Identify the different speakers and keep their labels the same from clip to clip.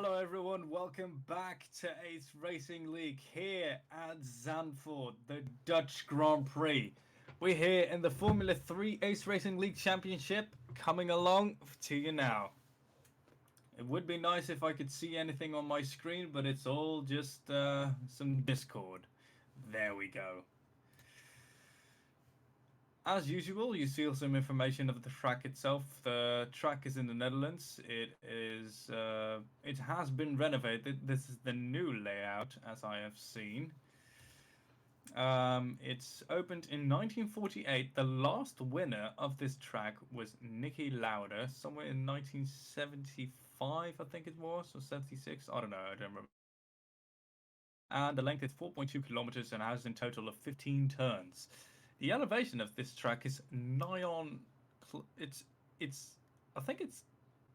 Speaker 1: Hello everyone, welcome back to Ace Racing League here at Zandvoort, the Dutch Grand Prix. We're here in the Formula 3 Ace Racing League Championship, coming along to you now. It would be nice if I could see anything on my screen, but it's all just some Discord. There we go. As usual, you see some information of the track itself. The track is in the Netherlands. It has been renovated. This is the new layout, as I have seen. It's opened in 1948. The last winner of this track was Niki Lauda, somewhere in 1975, I think it was, or 76. I don't know. I don't remember. And the length is 4.2 kilometers and has in total of 15 turns. The elevation of this track is nigh on. It's. I think it's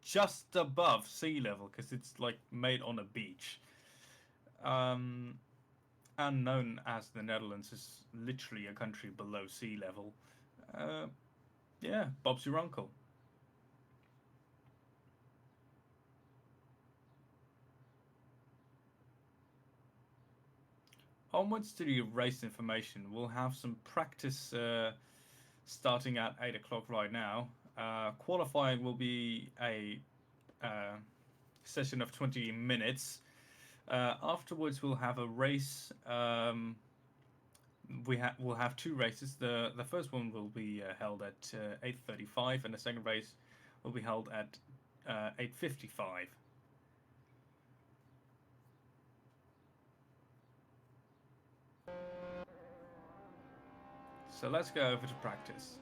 Speaker 1: just above sea level because it's like made on a beach. And known as the Netherlands is literally a country below sea level. Uh, yeah, Bob's your uncle. Onwards to the race information. We'll have some practice starting at 8 o'clock right now. Qualifying will be a session of 20 minutes. Afterwards, we'll have a race. We'll have two races. The first one will be held at 8:35, and the second race will be held at 8:55. So let's go over to practice.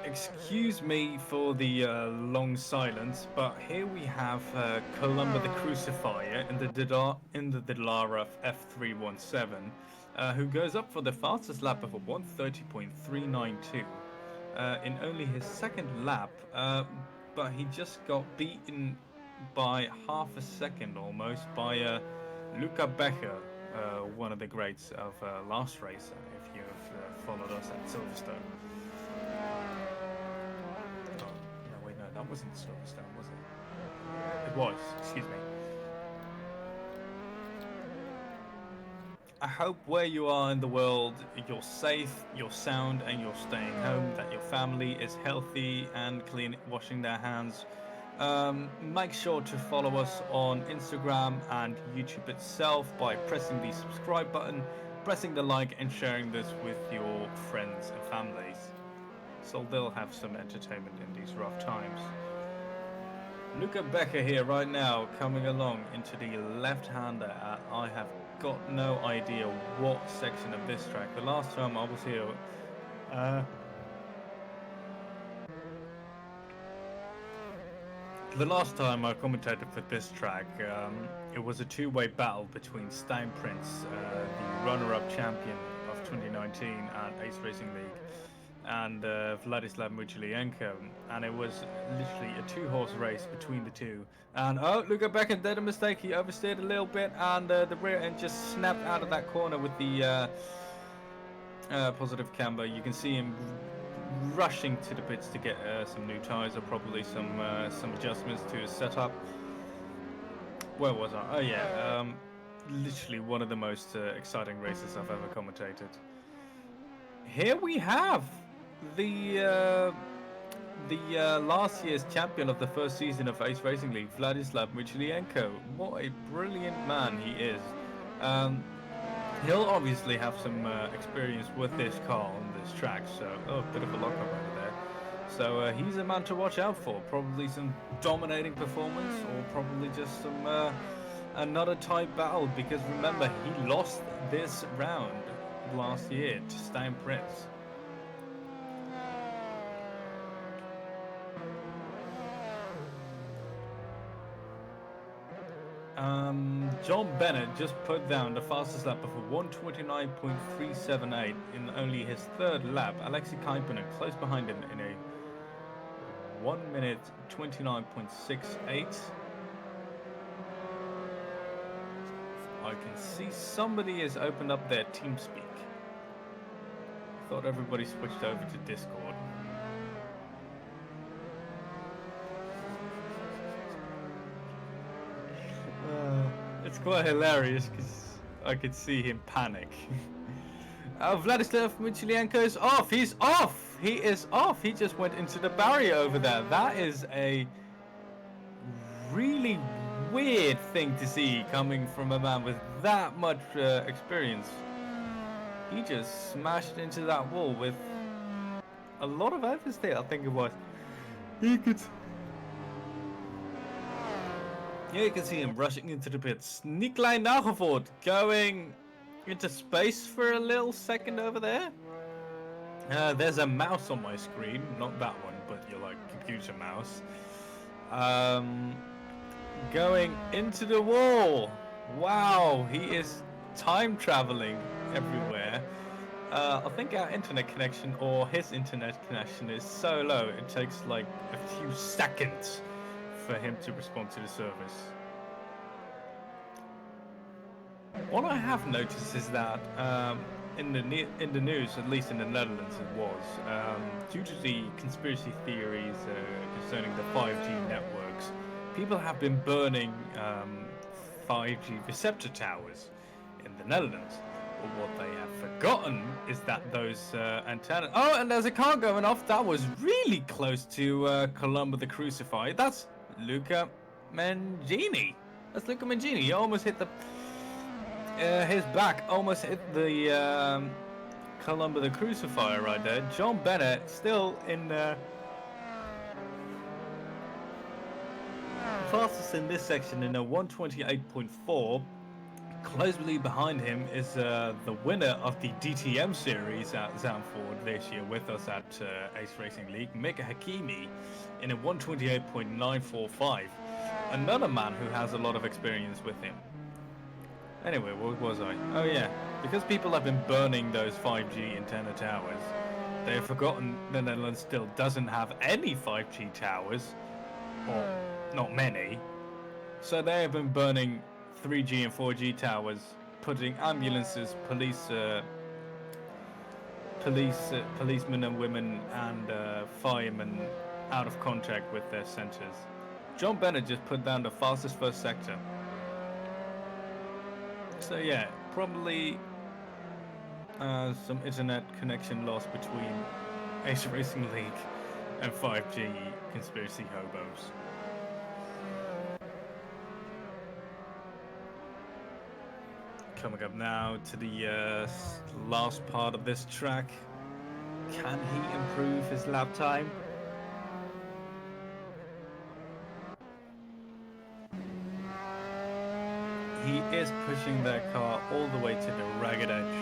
Speaker 1: Excuse me for the long silence, but here we have Columba the Crucifier in the Dallara F317, who goes up for the fastest lap of a 1:30.392 in only his second lap, but he just got beaten by half a second almost by Luca Becker, one of the greats of last race, if you've followed us at Silverstone. No, wait, no, that wasn't Silverstone, was it? It was, excuse me. I hope where you are in the world, you're safe, you're sound, and you're staying home, that your family is healthy and clean, washing their hands. Make sure to follow us on Instagram and YouTube itself by pressing the subscribe button, pressing the like, and sharing this with your friends and families, so they'll have some entertainment in these rough times. Luca Becker here right now, coming along into the left-hander. I have got no idea what section of this track. The last time I was here, the last time I commentated for this track, it was a two-way battle between Stein Prince, the runner-up champion of 2019 at Ace Racing League, and Vladislav Muchalienko, and it was literally a two-horse race between the two. And oh, Luca Becker did a mistake. He oversteered a little bit, and the rear end just snapped out of that corner with the positive camber. You can see him rushing to the pits to get some new tyres or probably some adjustments to his setup. Where was I? Oh yeah, literally one of the most exciting races I've ever commentated. Here we have the last year's champion of the first season of Ace Racing League, Vladislav Michelienko. What a brilliant man he is. Um, he'll obviously have some experience with this car on this track, so a bit of a lockup over there. So he's a man to watch out for. Probably some dominating performance, or probably just some another tight battle. Because remember, he lost this round last year to Stein Prince. John Bennett just put down the fastest lap of a 1:29.378 in only his third lap. Alexei Kaipinen close behind him in a 1:29.68. I can see somebody has opened up their TeamSpeak. I thought everybody switched over to Discord. It's quite hilarious because I could see him panic. Vladislav Michelienko is off. He's off. He is off. He just went into the barrier over there. That is a really weird thing to see coming from a man with that much experience. He just smashed into that wall with a lot of oversteer, I think it was. You can see him rushing into the pits. Nikolai Nagevort going into space for a little second over there. There's a mouse on my screen. Not that one, but your like computer mouse. Going into the wall. Wow, he is time traveling everywhere. I think our internet connection or his internet connection is so low it takes like a few seconds for him to respond to the service. What I have noticed is that in the news, at least in the Netherlands, it was due to the conspiracy theories concerning the 5G networks. People have been burning 5G receptor towers in the Netherlands. But what they have forgotten is that those antennas... Oh, and there's a car going off. That was really close to Columba the Crucified. That's Luca Mangini. That's Luca Mangini. He almost hit the... his back almost hit the Columba the Crucifier right there. John Bennett still in fastest in this section in a 1:28.4. Closely behind him is the winner of the DTM series at Zandvoort this year with us at Ace Racing League, Mika Hakimi, in a 1:28.945. Another man who has a lot of experience with him. Anyway, what was I? Oh yeah, because people have been burning those 5G antenna towers, they have forgotten the Netherlands still doesn't have any 5G towers, or not many, so they have been burning 3G and 4G towers, putting ambulances, policemen and women and firemen out of contact with their centres. John Bennett just put down the fastest first sector. So yeah, probably some internet connection loss between Ace Racing League and 5G conspiracy hobos. Coming up now to the last part of this track. Can he improve his lap time? He is pushing that car all the way to the ragged edge.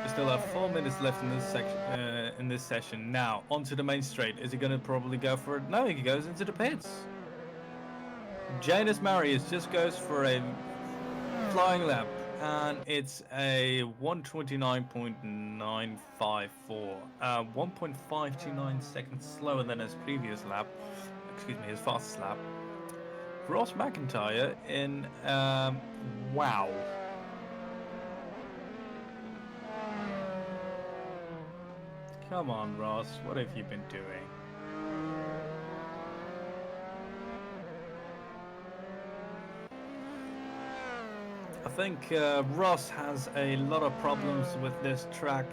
Speaker 1: We still have 4 minutes left in this section. In this session. Now onto the main straight. Is he going to probably go for it? No, he goes into the pits. Janus Marius just goes for a flying lap, and it's a 1:29.954. 1.529 seconds slower than his previous lap. Excuse me, his fastest lap. Ross McIntyre in wow. Come on, Ross, what have you been doing? I think Ross has a lot of problems with this track,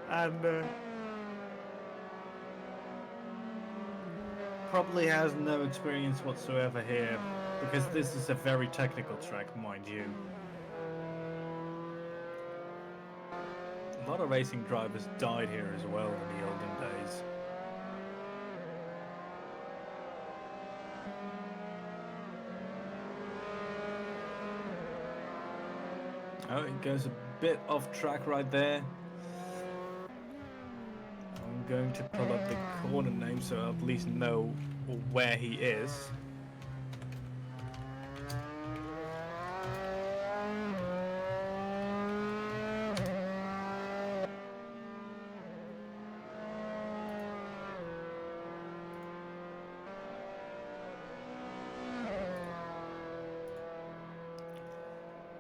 Speaker 1: and probably has no experience whatsoever here, because this is a very technical track, mind you. A lot of racing drivers died here as well in the olden days. Oh, it goes a bit off track right there. I'm going to pull up the corner name so I at least know where he is.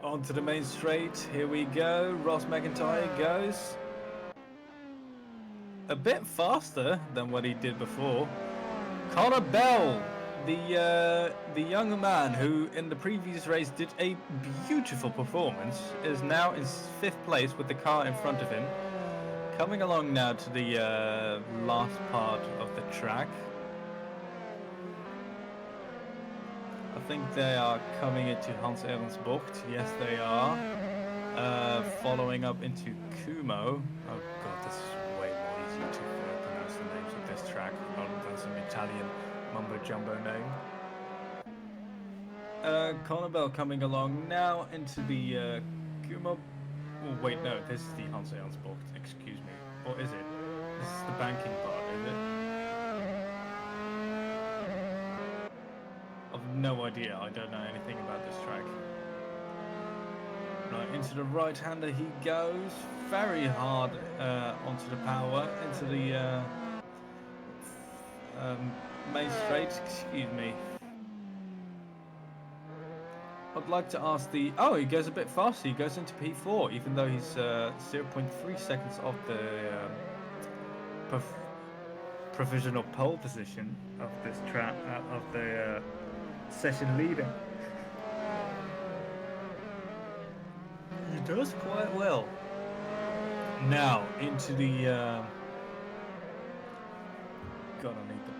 Speaker 1: Onto the main straight, here we go. Ross McIntyre goes a bit faster than what he did before. Connor Bell, the younger man who in the previous race did a beautiful performance, is now in 5th place with the car in front of him. Coming along now to the last part of the track. I think they are coming into Hans Ehrensbucht. Yes, they are. Following up into Kumo. Oh god, this is way more easy to pronounce the names of this track rather than some Italian mumbo jumbo name. Connor Bell coming along now into the Kumo. Oh wait, no, this is the Hans Ehrensbucht. Excuse me, or is it? This is the banking part, is it? I've no idea. I don't know anything about this track. Right, into the right-hander he goes. Very hard onto the power. Into the main straight. Excuse me. I'd like to ask the... Oh, he goes a bit faster. He goes into P4, even though he's 0.3 seconds off the provisional pole position of this track, of the session leader. He does quite well. Now into the God, I need the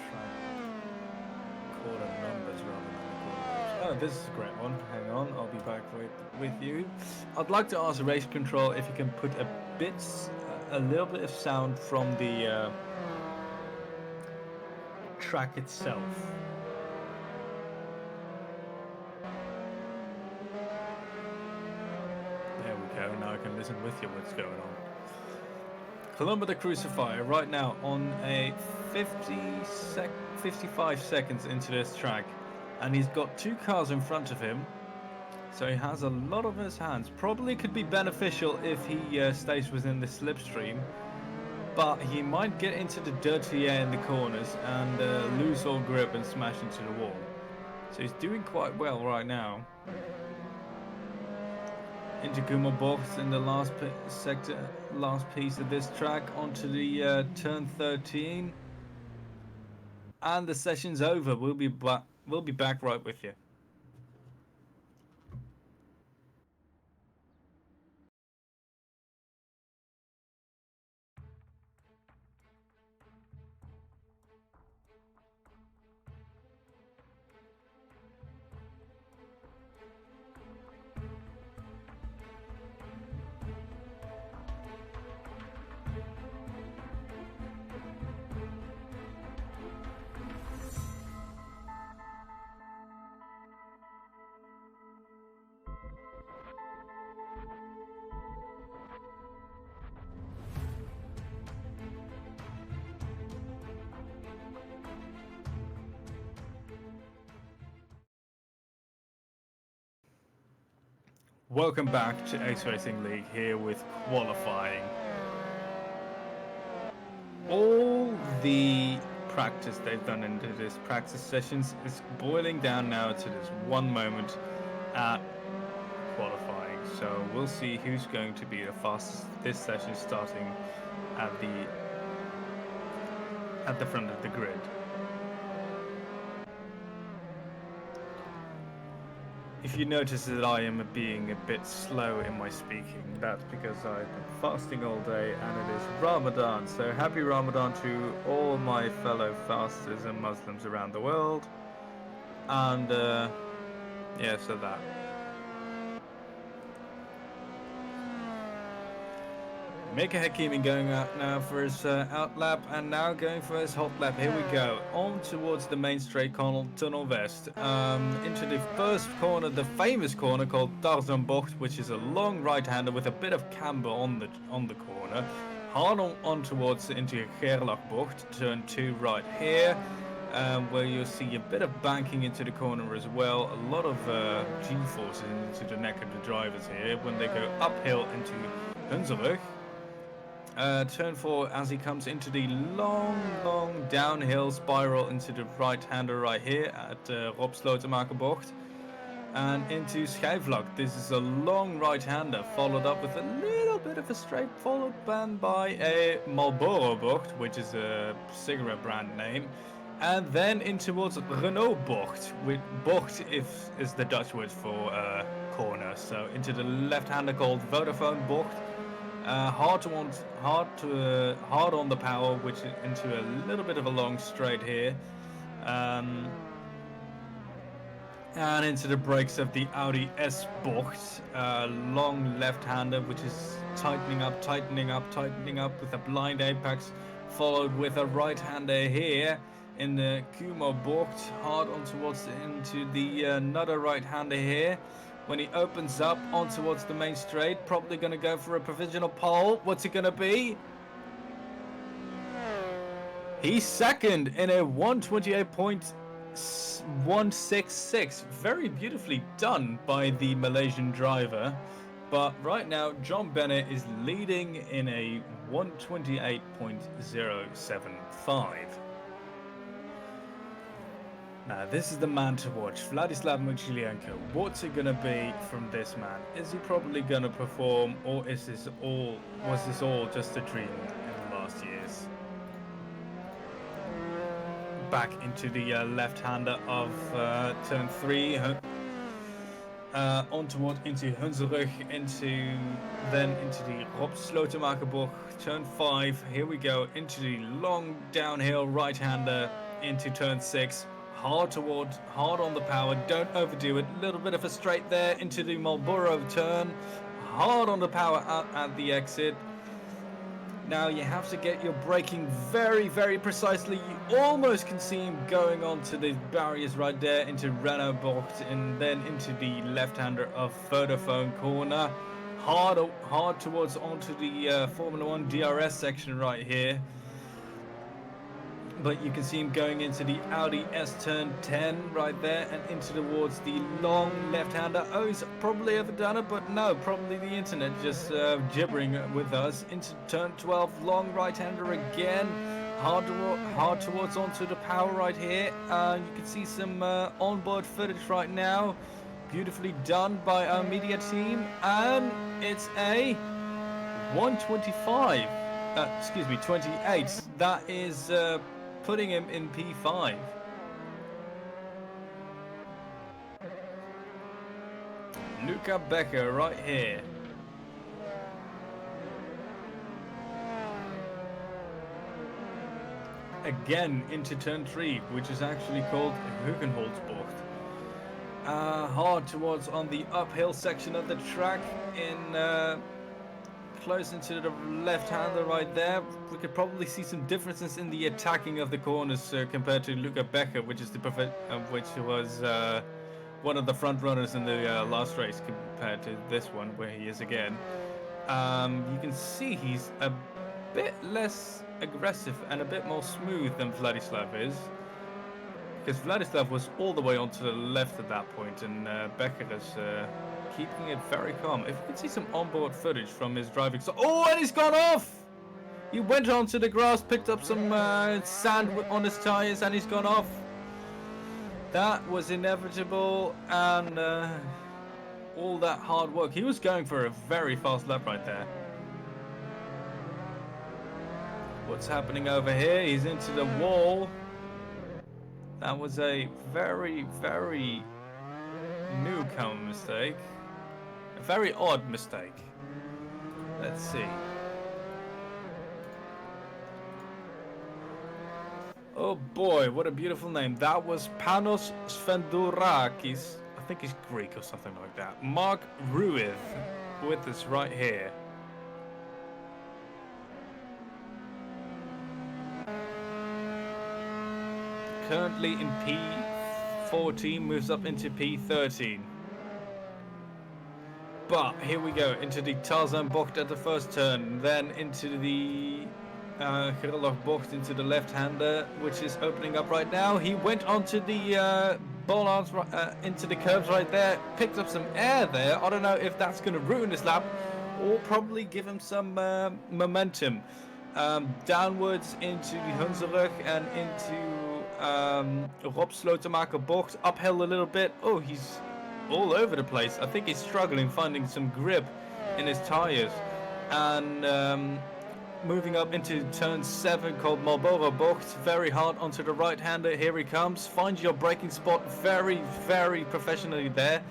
Speaker 1: track quarter numbers rather than the quarter. Oh, this is a great one. Hang on, I'll be back with you. I'd like to ask race control if you can put a little bit of sound from the track itself. Now I can listen with you what's going on. Columba the Crucifier right now on a 55 seconds into this track, and he's got 2 cars in front of him, so he has a lot of his hands. Probably could be beneficial if he stays within the slipstream, but he might get into the dirty air in the corners and lose all grip and smash into the wall. So he's doing quite well right now. Into Kumo box in the last piece of this track onto the turn 13, and the session's over. We'll be back right with you. Welcome back to Ace Racing League here with qualifying. All the practice they've done into this practice sessions is boiling down now to this one moment at qualifying. So we'll see who's going to be the fastest this session, starting at the front of the grid. If you notice that I am being a bit slow in my speaking, that's because I've been fasting all day and it is Ramadan. So happy Ramadan to all my fellow fasters and Muslims around the world. And yeah, so that. Mika Hakimi going out now for his out lap and now going for his hot lap. Here we go. On towards the main straight tunnel west. Into the first corner, the famous corner called Tarzanbocht, which is a long right-hander with a bit of camber on the corner. Hard on towards into Gerlachbocht, turn 2 right here. Where you'll see a bit of banking into the corner as well. A lot of G-forces into the neck of the drivers here when they go uphill into Hunsrück. Turn 4 as he comes into the long downhill spiral into the right-hander right here at Rob Slotenmakerbocht. And into Schijfvlak. This is a long right-hander followed up with a little bit of a straight followed by a Marlboro Bocht, which is a cigarette brand name. And then in towards Renault Bocht, with Bocht is the Dutch word for corner. So into the left-hander called Vodafone Bocht. Hard on the power, which into a little bit of a long straight here. And into the brakes of the Audi S Bocht. Long left-hander, which is tightening up with a blind apex, followed with a right-hander here. In the Kumo Bocht, hard on towards into the another right-hander here. When he opens up on towards the main straight, probably going to go for a provisional pole. What's it going to be? He's second in a 128.166. Very beautifully done by the Malaysian driver. But right now, John Bennett is leading in a 128.075. Now, this is the man to watch, Vladislav Muchilienko. What's it going to be from this man? Is he probably going to perform, or was this all just a dream in the last years? Back into the left-hander of turn 3, on toward into Hunsrück, into the Rob Slotenmakerbocht, turn 5. Here we go into the long downhill right-hander into turn 6. Hard on the power, don't overdo it. A little bit of a straight there into the Marlboro turn. Hard on the power out at the exit. Now you have to get your braking very, very precisely. You almost can see him going onto the barriers right there into Renault Bocht and then into the left-hander of Vodafone corner. Hard towards onto the Formula 1 DRS section right here. But you can see him going into the Audi S turn 10 right there and into towards the long left-hander. Oh, he's probably overdone it, but no, probably the internet just gibbering with us. Into turn 12, long right-hander again. Hard towards onto the power right here. You can see some onboard footage right now. Beautifully done by our media team. And it's a 125. 28. That is... putting him in P5. Luca Becker right here. Again into turn 3, which is actually called Hugenholzbocht. Hard towards on the uphill section of the track in close into the left-hander right there. We could probably see some differences in the attacking of the corners compared to Luca Becker, which is which was one of the front runners in the last race compared to this one, where he is again. You can see he's a bit less aggressive and a bit more smooth than Vladislav is, because Vladislav was all the way onto the left at that point, and Becker is keeping it very calm. If you can see some onboard footage from his driving. Oh, and he's gone off! He went onto the grass, picked up some sand on his tires, and he's gone off. That was inevitable, and all that hard work. He was going for a very fast lap right there. What's happening over here? He's into the wall. That was a very, very newcomer mistake. A very odd mistake. Let's see. Oh boy, what a beautiful name. That was Panos Svendurakis. I think he's Greek or something like that. Mark Ruiz with us right here. Currently in P14, moves up into P13. But here we go, into the Tarzan bocht at the first turn, then into the Kirac bocht into the left-hander, which is opening up right now. He went onto the bollards, into the curves right there, picked up some air there. I don't know if that's going to ruin his lap or probably give him some momentum. Downwards into the Hunsrug and into Rob Slotermaker bocht, uphill a little bit. Oh, he's all over the place. I think he's struggling finding some grip in his tires. And moving up into turn 7 called Marlboro bocht, very hard onto the right-hander. Here he comes. Find your braking spot very, very professionally there.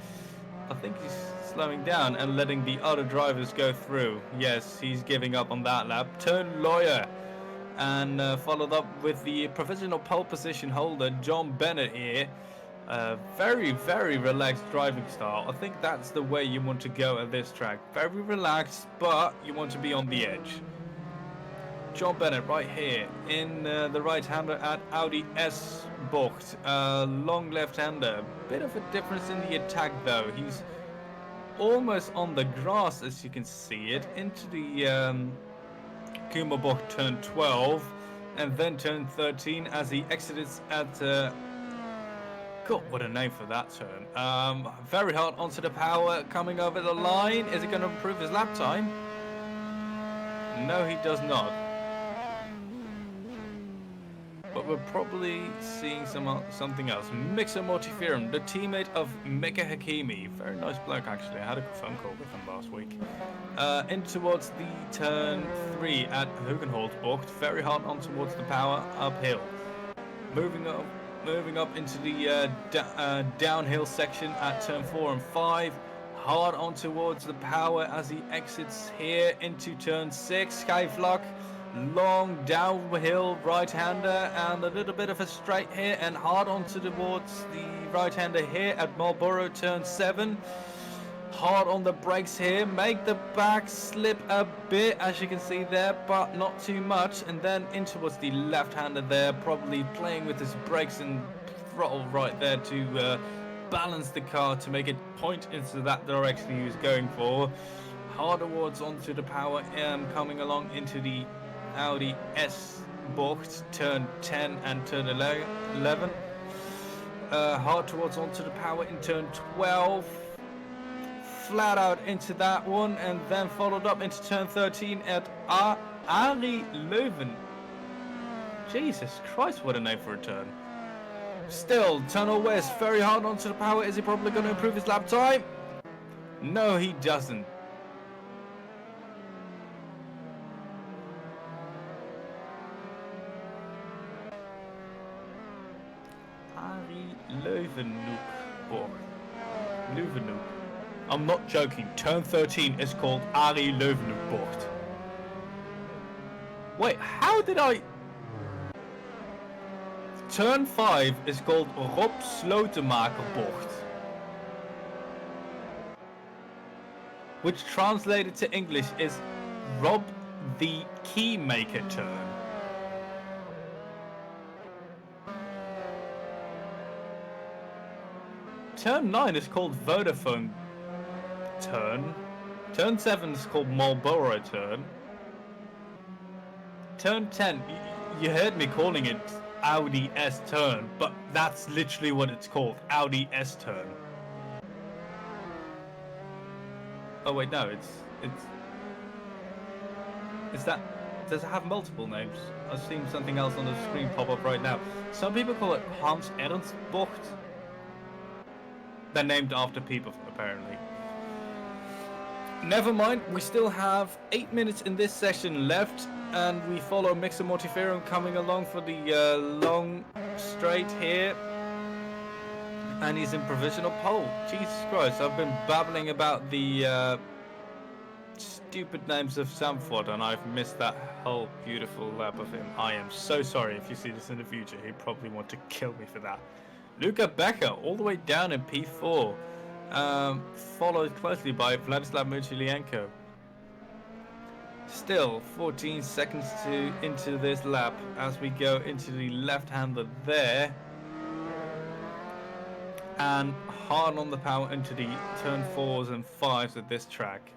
Speaker 1: I think he's slowing down and letting the other drivers go through. Yes, he's giving up on that lap. Turn lawyer. And followed up with the professional pole position holder, John Bennett here. Very, very relaxed driving style. I think that's the way you want to go at this track. Very relaxed, but you want to be on the edge. John Bennett right here in the right-hander at Audi S bocht. Long left-hander. Bit of a difference in the attack though. He's almost on the grass as you can see it. Into the Kuma bocht turn 12 and then turn 13 as he exits at God, what a name for that turn. Very hard onto the power, coming over the line. Is it going to improve his lap time? No, he does not. But we're probably seeing something else. Mixer Mortiferum, the teammate of Mecca Hakimi. Very nice bloke, actually. I had a phone call with him last week. In towards the turn 3 at Hugenholzbocht. Very hard on towards the power, uphill. Moving up into the downhill section at turn 4 and 5. Hard on towards the power as he exits here into turn 6. Skyflock. Long downhill right-hander and a little bit of a straight here and hard on towards the right-hander here at Marlboro turn 7. Hard on the brakes here, make the back slip a bit as you can see there, but not too much, and then in towards the left-hander there, probably playing with his brakes and throttle right there to balance the car to make it point into that direction he was going for. Hard towards onto the power, coming along into the Audi S bocht, turn 10 and turn 11. Hard towards onto the power in turn 12. Flat out into that one, and then followed up into turn 13 at Ari Leuven. Jesus Christ, what a name for a turn. Still, tunnel west, very hard onto the power. Is he probably going to improve his lap time? No, he doesn't. Leuvenhoek. I'm not joking. Turn 13 is called Ari Leuvenhoek bocht. Wait, how did I... Turn 5 is called Rob Slotermaker bocht. Which translated to English is Rob the Keymaker turn. Turn 9 is called Vodafone turn. Turn 7 is called Marlboro turn. Turn 10, you heard me calling it Audi S turn, but that's literally what it's called, Audi S turn. Oh wait, no, it's that, does it have multiple names? I've seen something else on the screen pop up right now. Some people call it Hans Ernst bocht. They're named after people, apparently. Never mind, we still have 8 minutes in this session left, and we follow Mixer Mortiferum coming along for the long straight here. And he's in provisional pole. Jesus Christ, I've been babbling about the stupid names of Zandvoort, and I've missed that whole beautiful lap of him. I am so sorry. If you see this in the future, he'd probably want to kill me for that. Luca Becker, all the way down in P4. Followed closely by Vladislav Muchilienko. Still 14 seconds into this lap as we go into the left-hander there. And hard on the power into the turn 4s and 5s at this track.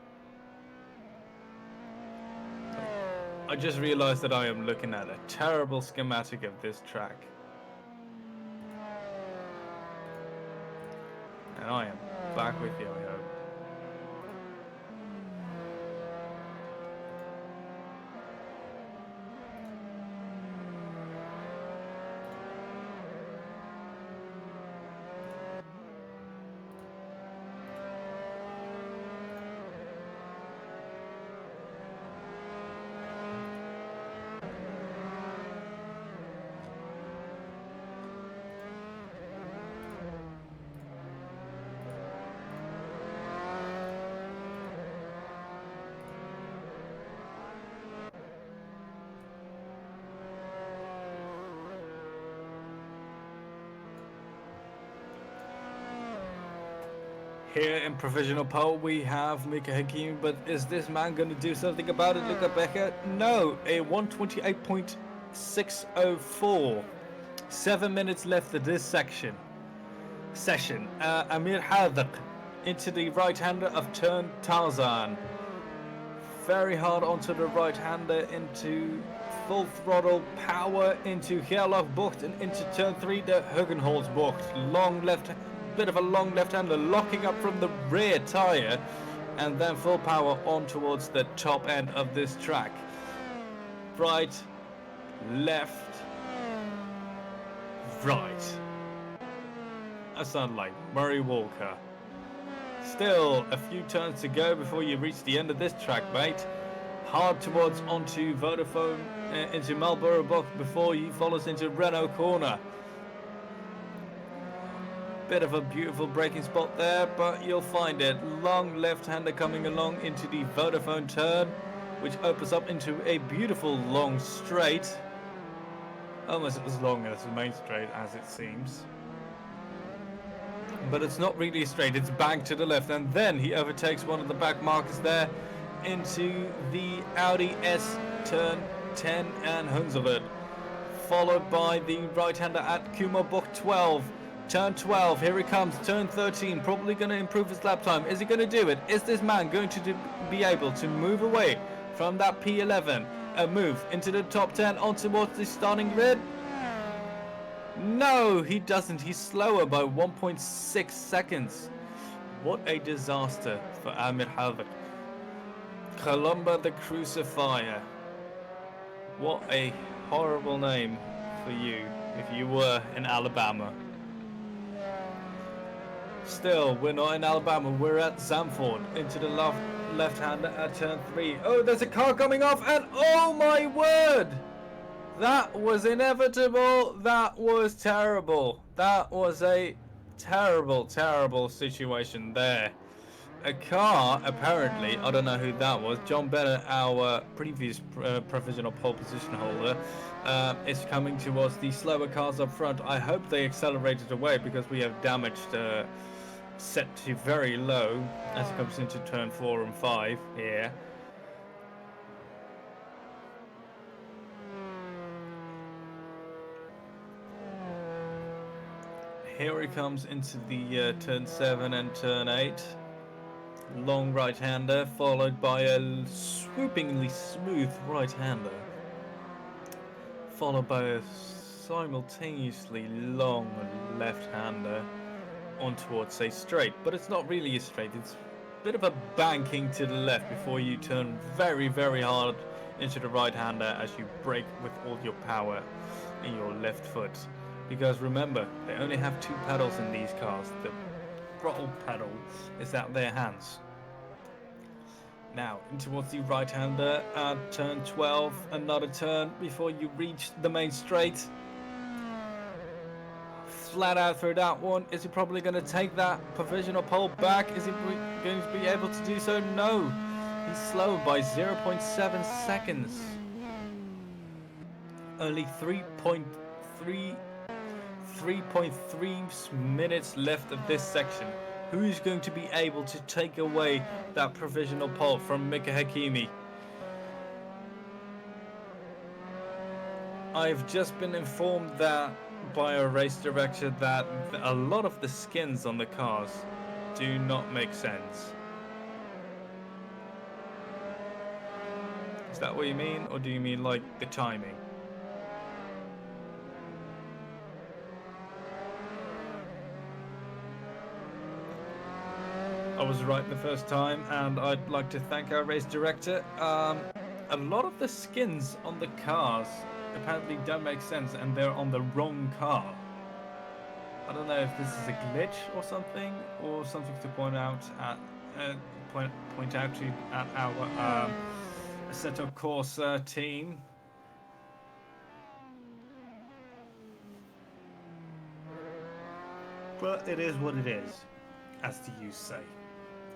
Speaker 1: I just realized that I am looking at a terrible schematic of this track. And I am back with you, I hope. Here in provisional pole we have Mika Hakim, but is this man going to do something about it, Luca Becker? No, a 128.604. 7 minutes left of this session. Amir Hadak into the right-hander of turn Tarzan. Very hard onto the right-hander into full throttle power into Gerlach Bocht and into turn 3 the Huggenholz Bocht. Bit of a long left-hander locking up from the rear tyre and then full power on towards the top end of this track. Right, left, right. That sounds like Murray Walker. Still a few turns to go before you reach the end of this track, mate. Hard towards onto Vodafone, into Marlborough Box before he follows into Renault Corner. Bit of a beautiful braking spot there, but you'll find it. Long left-hander coming along into the Vodafone turn, which opens up into a beautiful long straight. Almost as long as the main straight as it seems. But it's not really straight, it's back to the left, and then he overtakes one of the back markers there into the Audi S turn 10 and Hunsrud. Followed by the right-hander at Kuma Bocht 12. Turn 12, here he comes, turn 13, probably going to improve his lap time. Is he going to do it? Is this man going to be able to move away from that P11 and move into the top 10 on towards the starting grid? No, he doesn't. He's slower by 1.6 seconds. What a disaster for Amir Halvik. Columba the Crucifier. What a horrible name for you if you were in Alabama. Still, we're not in Alabama, we're at Zandvoort, into the left-hander at turn 3. Oh, there's a car coming off, and oh my word! That was inevitable, that was terrible. That was a terrible, terrible situation there. A car, apparently, I don't know who that was, John Bennett, our previous provisional pole position holder, is coming towards the slower cars up front. I hope they accelerated away because we have damaged set to very low as it comes into turn 4 and 5 here. Here he comes into the turn 7 and turn 8. Long right-hander followed by a swoopingly smooth right-hander. Followed by a simultaneously long left-hander on towards a straight, but it's not really a straight, it's a bit of a banking to the left before you turn very, very hard into the right-hander as you brake with all your power in your left foot. Because remember, they only have 2 pedals in these cars. The throttle pedal is out their hands. Now, in towards the right-hander at turn 12, another turn before you reach the main straight. Flat out through that one. Is he probably going to take that provisional pole back? Is he going to be able to do so? No. He's slowed by 0.7 seconds. Only 3.3 minutes left of this section. Who is going to be able to take away that provisional pole from Mika Hakimi? I've just been informed that by a race director that a lot of the skins on the cars do not make sense. Is that what you mean, or do you mean like the timing? I was right the first time, and I'd like to thank our race director. A lot of the skins on the cars apparently don't make sense, and they're on the wrong car. I don't know if this is a glitch or something to point out at point out to at our Assetto Corsa team. But it is what it is, as the youth say.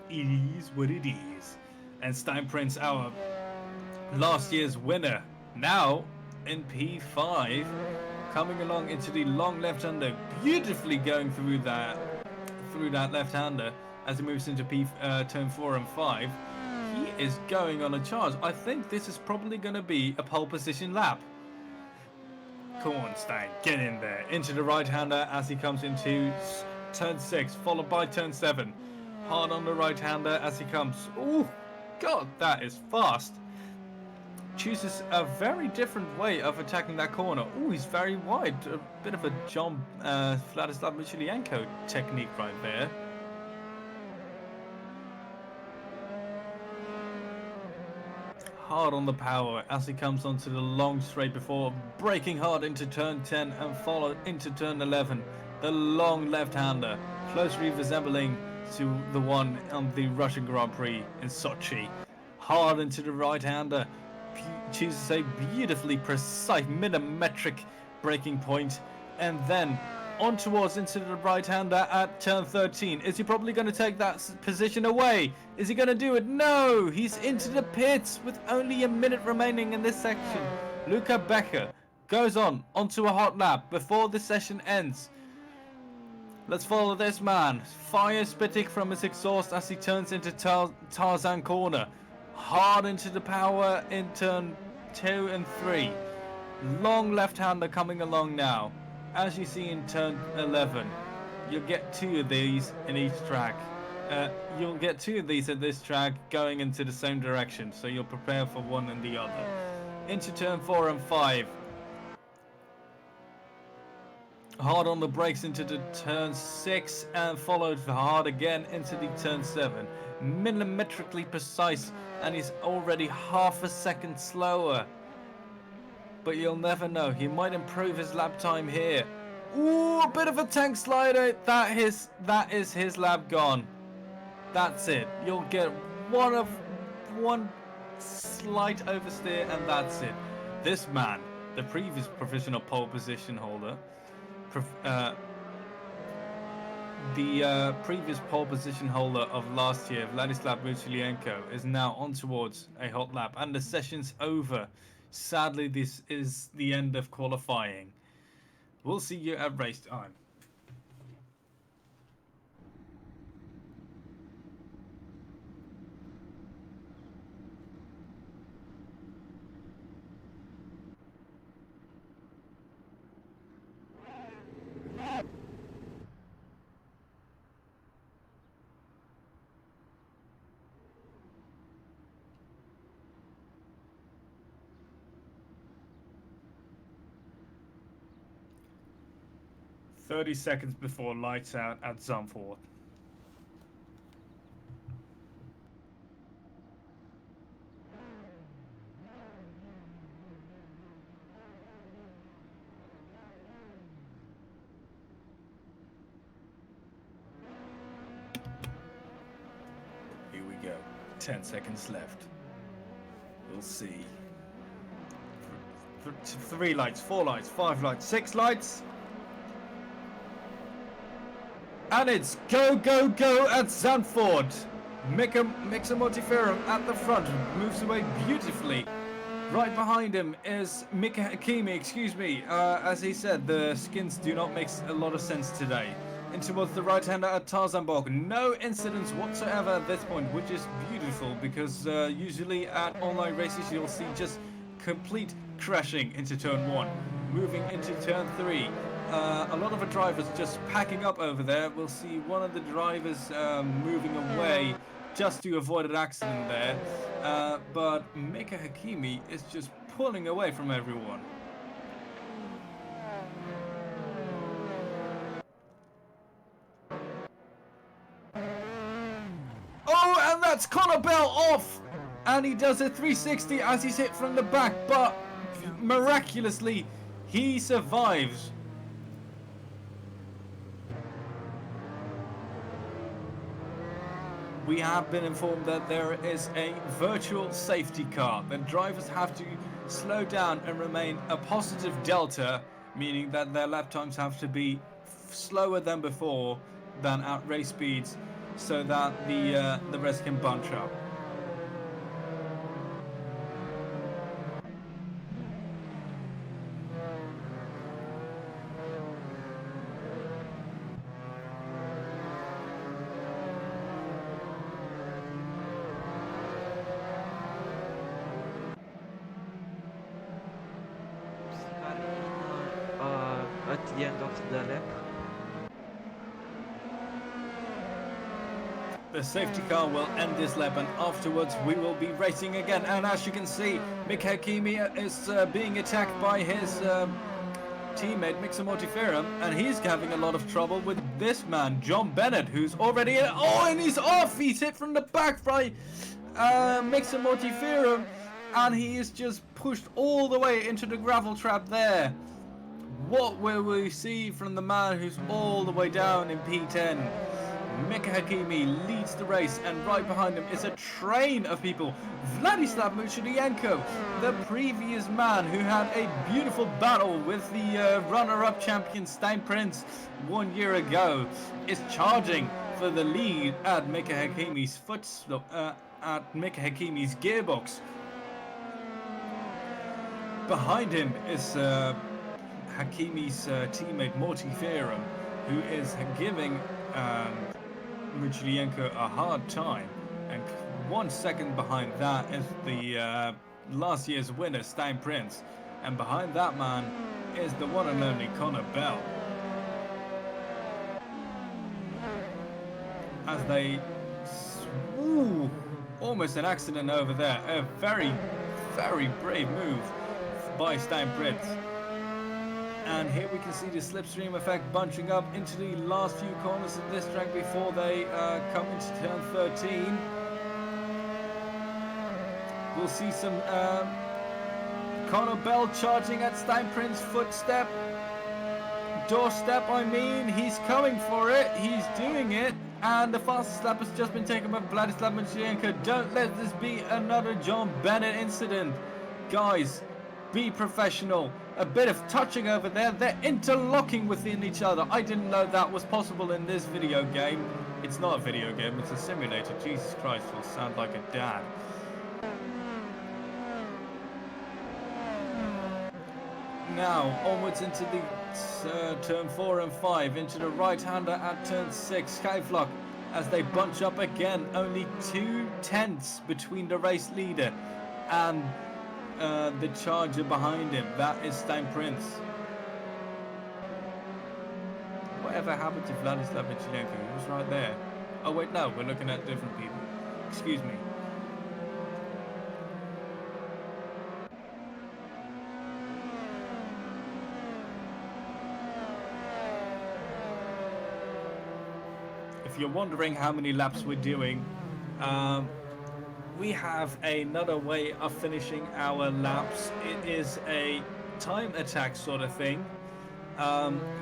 Speaker 1: It is what it is. And Steinprinz, our last year's winner, now in P5, coming along into the long left-hander, beautifully going through that left-hander as he moves into turn 4 and 5. He is going on a charge. I think this is probably going to be a pole position lap. Come on, Stein, get in there. Into the right-hander as he comes into turn 6, followed by turn 7. Hard on the right-hander as he comes. Oh, God, that is fast. Chooses a very different way of attacking that corner. Oh, he's very wide. A bit of a John Vladislav Michelienko technique right there. Hard on the power as he comes onto the long straight before braking hard into turn 10 and followed into turn 11. The long left-hander, closely resembling to the one on the Russian Grand Prix in Sochi. Hard into the right-hander, chooses a beautifully precise millimetric braking point, and then on towards into the right-hander at turn 13. Is he probably going to take that position away? Is he going to do it? No! He's into the pits with only a minute remaining in this section. Luca Becker goes onto a hot lap before the session ends. Let's follow this man. Fire spitting from his exhaust as he turns into Tarzan corner. Hard into the power in turn 2 and 3. Long left-hander coming along now. As you see in turn 11, you'll get 2 of these in each track. You'll get 2 of these at this track going into the same direction, so you'll prepare for one and the other. Into turn 4 and 5. Hard on the brakes into the turn 6 and followed hard again into the turn 7. Millimetrically precise, and he's already half a second slower. But you'll never know. He might improve his lap time here. Ooh, a bit of a tank slider. That is his lap gone. That's it. You'll get one slight oversteer, and that's it. This man, the previous provisional pole position holder, the previous pole position holder of last year, Vladislav Michelienko, is now on towards a hot lap, and the session's over. Sadly, this is the end of qualifying. We'll see you at race time. "30 seconds before lights out at Zandvoort." Here we go. 10 seconds left. We'll see. 3 lights, 4 lights, 5 lights, 6 lights. And it's go, go, go at Zandvoort. Mixer Multiferum at the front, moves away beautifully. Right behind him is Mika Hakimi, excuse me. As he said, the skins do not make a lot of sense today. In towards the right-hander at Tarzanborg. No incidents whatsoever at this point, which is beautiful because usually at online races you'll see just complete crashing into turn 1. Moving into turn 3. A lot of the drivers just packing up over there. We'll see one of the drivers moving away just to avoid an accident there. But Mika Hakimi is just pulling away from everyone. Oh, and that's Conor Bell off! And he does a 360 as he's hit from the back, but miraculously, he survives. We have been informed that there is a virtual safety car. The drivers have to slow down and remain a positive delta, meaning that their lap times have to be slower than before, than at race speeds, so that the rest can bunch up.
Speaker 2: At the end of the lap.
Speaker 1: The safety car will end this lap and afterwards we will be racing again. And as you can see, Mika Hakimi is being attacked by his teammate Mixer Multiferum, and he's having a lot of trouble with this man, John Bennett, who's already in. Oh, and he's off! He's hit from the back by Mixer Multiferum, and he is just pushed all the way into the gravel trap there. What will we see from the man who's all the way down in P10? Mika Hakimi leads the race, and right behind him is a train of people. Vladislav Mushadienko, the previous man who had a beautiful battle with the runner-up champion Stein Prince 1 year ago, is charging for the lead at Mika Hakimi's gearbox. Behind him is Hakimi's teammate Multiferum, who is giving Muchlienko a hard time, and 1 second behind that is the last year's winner Stein Prince, and behind that man is the one and only Conor Bell. As they almost an accident over there. A very, very brave move by Stein Prince. And here we can see the slipstream effect bunching up into the last few corners of this track before they come into turn 13. We'll see some Conor Bell charging at Stein Prince's doorstep, I mean. He's coming for it, he's doing it, and the fastest lap has just been taken by Vladislav Muchlienko. Don't let this be another John Bennett incident. Guys, be professional. A bit of touching over there. They're interlocking within each other. I didn't know that was possible in this video game. It's not a video game, it's a simulator. Jesus Christ, will sound like a dad. Now, onwards into the turn 4 and 5, into the right-hander at turn 6, Skyflock, as they bunch up again. Only 2 tenths between the race leader and the charger behind him. That is Stein Prince. Whatever happened to Vladislav Muchlienko? He was right there. Oh wait, no, we're looking at different people. Excuse me. If you're wondering how many laps we're doing, we have another way of finishing our laps. It is a time attack sort of thing.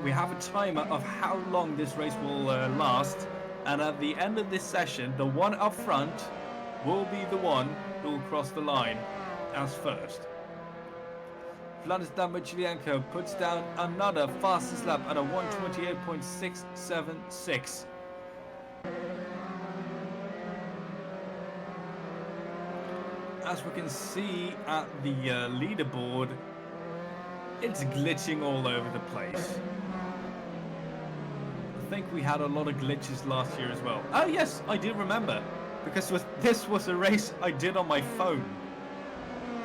Speaker 1: We have a timer of how long this race will last, and at the end of this session, the one up front will be the one who will cross the line as first. Vladislav Michelienko puts down another fastest lap at a 1:28.676. As we can see at the leaderboard, it's glitching all over the place. I think we had a lot of glitches last year as well. Oh yes, I do remember, because this was a race I did on my phone.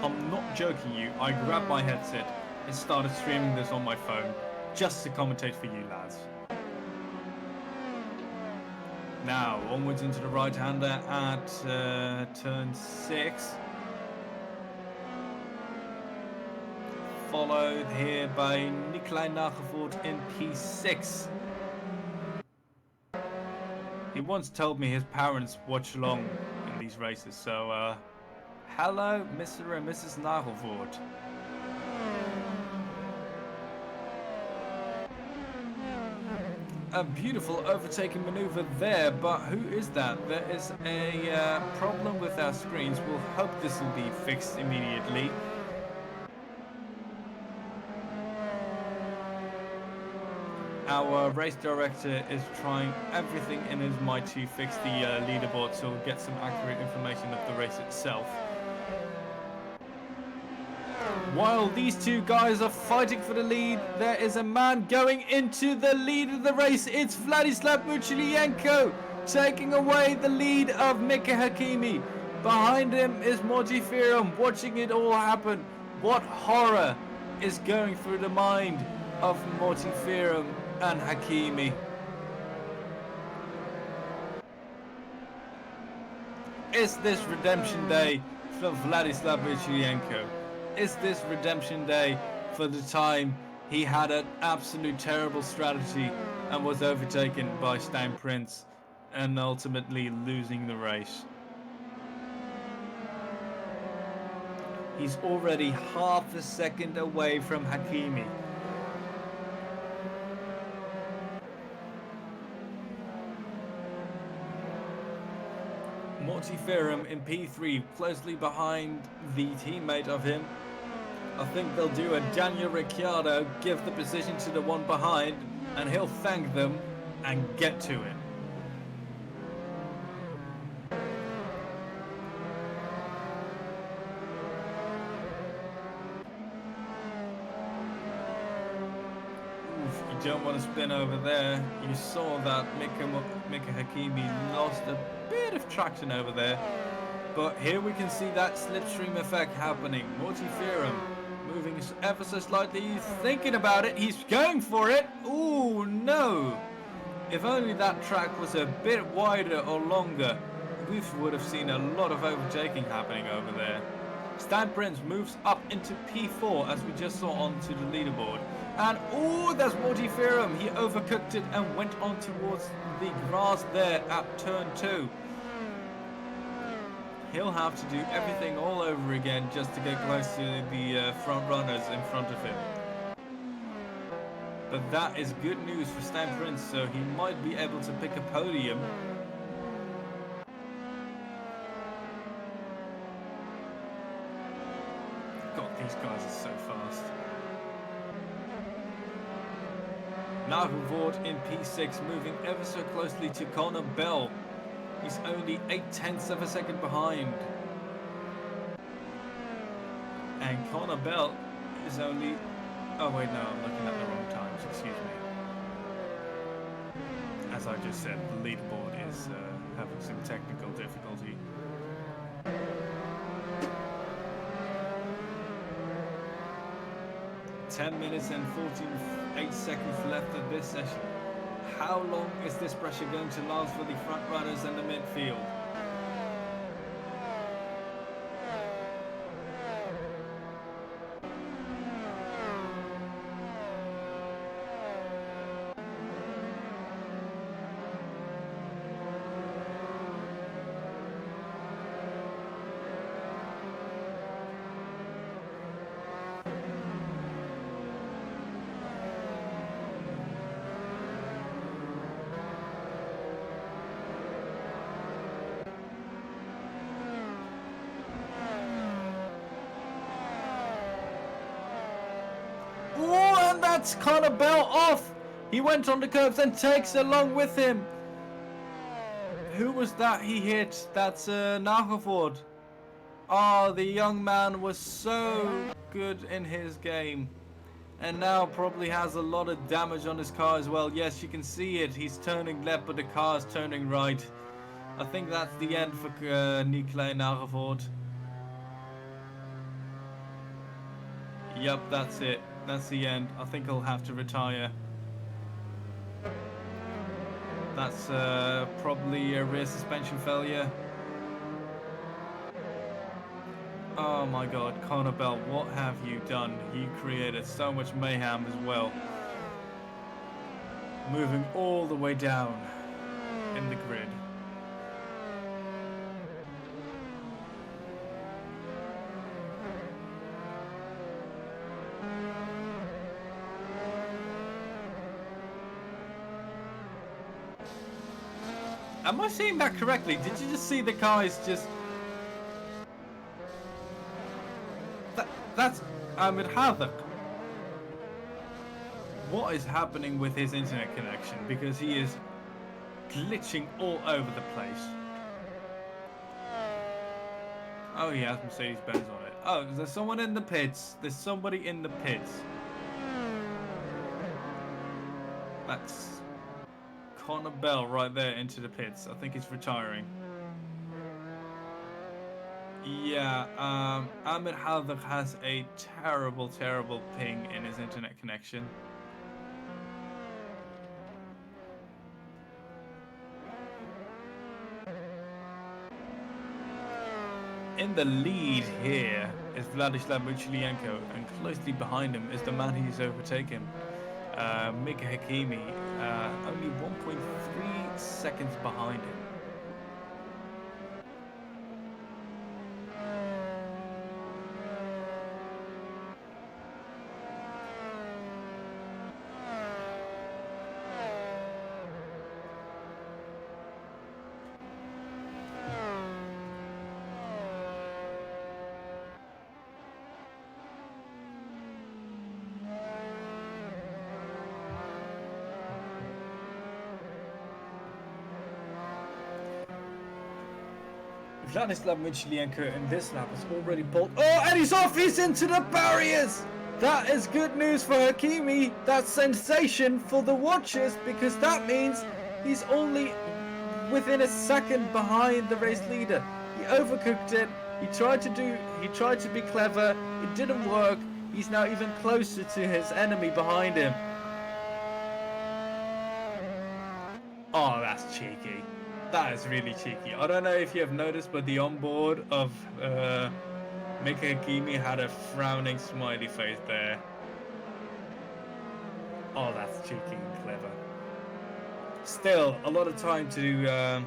Speaker 1: I'm not joking you, I grabbed my headset and started streaming this on my phone just to commentate for you lads. Now, onwards into the right-hander at turn 6. Followed here by Nikolai Nagelvoort in P6. He once told me his parents watch along in these races, so hello Mr. and Mrs. Nagelvoort. A beautiful overtaking maneuver there, but who is that? There is a problem with our screens. We'll hope this will be fixed immediately. Our race director is trying everything in his might to fix the leaderboard so we'll get some accurate information of the race itself. While these two guys are fighting for the lead, there is a man going into the lead of the race. It's Vladislav Michelienko taking away the lead of Mika Hakimi. Behind him is Mortiferum watching it all happen. What horror is going through the mind of Mortiferum and Hakimi? Is this redemption day for Vladislav Michelienko? Is this redemption day for the time he had an absolute terrible strategy and was overtaken by Stijn Prince and ultimately losing the race? He's already half a second away from Hakimi. Mortiferum in P3, closely behind the teammate of him. I think they'll do a Daniel Ricciardo, give the position to the one behind, and he'll thank them and get to it. Oof, you don't want to spin over there. You saw that Mika Hakimi lost a bit of traction over there. But here we can see that slipstream effect happening. Mortiferum moving ever so slightly. He's thinking about it. He's going for it. Ooh, no. If only that track was a bit wider or longer, we would have seen a lot of overtaking happening over there. Stijn Prince moves up into P4 as we just saw onto the leaderboard. And oh, there's Mortiferum. He overcooked it and went on towards the grass there at turn 2. He'll have to do everything all over again just to get close to the front runners in front of him. But that is good news for Stijn Prince, so he might be able to pick a podium. God, these guys are so fast. Nagelvoort in P6, moving ever so closely to Conor Bell. He's only 0.8 of a second behind. And Conor Bell is only... Oh wait, no, I'm looking at the wrong times, excuse me. As I just said, the leaderboard is having some technical difficulty. "10 minutes and 48 seconds left of this session. How long is this pressure going to last for the front runners and the midfield?" cuts Connor Bell off. He went on the curbs and takes along with him. Who was that he hit? That's Nagelvoort. Oh, the young man was so good in his game. And now probably has a lot of damage on his car as well. Yes, you can see it. He's turning left, but the car is turning right. I think that's the end for Nicolai Nagelvoort. Yep, that's it. That's the end. I think he'll have to retire. That's probably a rear suspension failure. Oh my god, Connor Bell, what have you done? You created so much mayhem as well. Moving all the way down in the grid. Am I seeing that correctly? Did you just see the guys just... That's Ahmed Halafi. What is happening with his internet connection? Because he is glitching all over the place. Oh, he has Mercedes-Benz on it. Oh, there's someone in the pits. There's somebody in the pits. That's Connor Bell right there into the pits. I think he's retiring. Yeah, Ahmed Halafi has a terrible ping in his internet connection. In the lead here is Vladislav Muchlienko, and closely behind him is the man he's overtaken, Mika Hakimi, only 1.3 seconds behind him. Vladislav Muchlienko in this lap has already pulled. Oh, and he's off! He's into the barriers! That is good news for Hakimi. That's sensation for the watchers, because that means he's only within a second behind the race leader. He overcooked it. He tried to be clever. It didn't work. He's now even closer to his enemy behind him. Oh, that's cheeky. That is really cheeky. I don't know if you have noticed, but the onboard of Mika Hakimi had a frowning smiley face there. Oh, that's cheeky and clever. Still, a lot of time to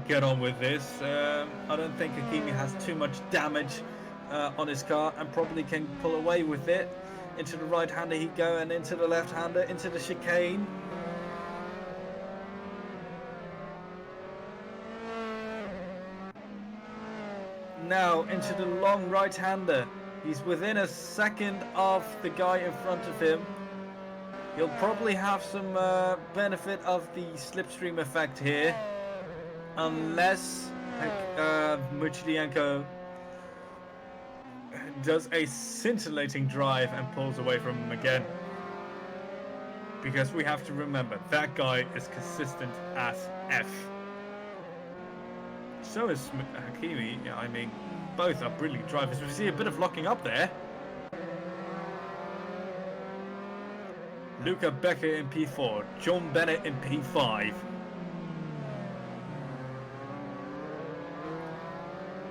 Speaker 1: get on with this. I don't think Hakimi has too much damage on his car and probably can pull away with it. Into the right-hander he go, and into the left-hander, into the chicane. Now into the long right-hander. He's within a second of the guy in front of him. He'll probably have some benefit of the slipstream effect here, unless Muchlienko does a scintillating drive and pulls away from him again. Because we have to remember, that guy is consistent as F. So is Hakimi. I mean, both are brilliant drivers. We see a bit of locking up there. Luca Becker in P4, John Bennett in P5.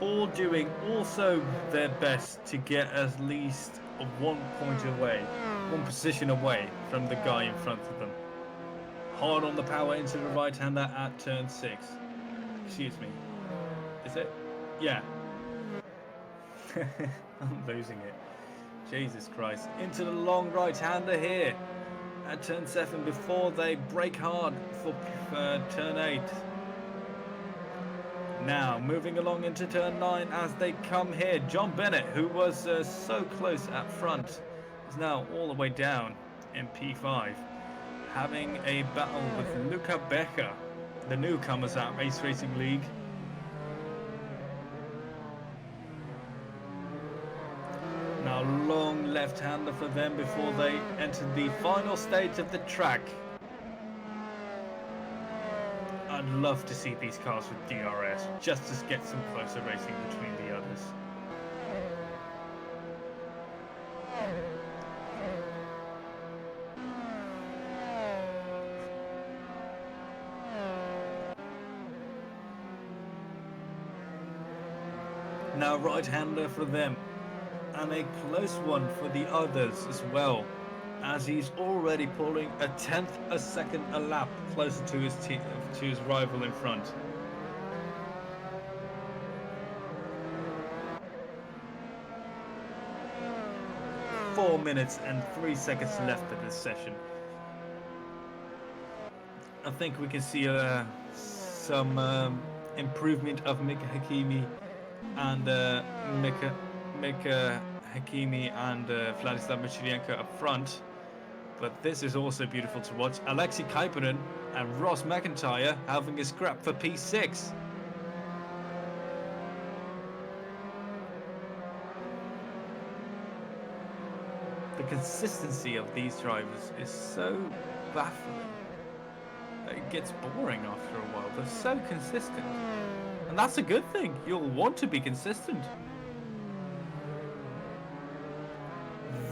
Speaker 1: All doing also their best to get at least 1 point away, 1 position away from the guy in front of them. Hard on the power into the right-hander at turn 6. Excuse me. Is it? Yeah. I'm losing it. Jesus Christ. Into the long right-hander here at turn 7 before they brake hard for turn 8. Now moving along into turn 9 as they come here. John Bennett, who was so close at front, is now all the way down in P5, having a battle with Luca Becker, the newcomers at Race Racing League. Now long left-hander for them before they enter the final stage of the track. I'd love to see these cars with DRS, just to get some closer racing between the others. Now right-hander for them, and a close one for the others as well, as he's already pulling a tenth a second a lap closer to his rival in front. Four minutes and 3 seconds left of this session. I think we can see some improvement of Mika Hakimi and Mika Hakimi and Vladislav Michelienko up front. But this is also beautiful to watch. Alexei Kaipanen and Ross McIntyre having a scrap for P6. The consistency of these drivers is so baffling that it gets boring after a while. They're so consistent. And that's a good thing. You'll want to be consistent.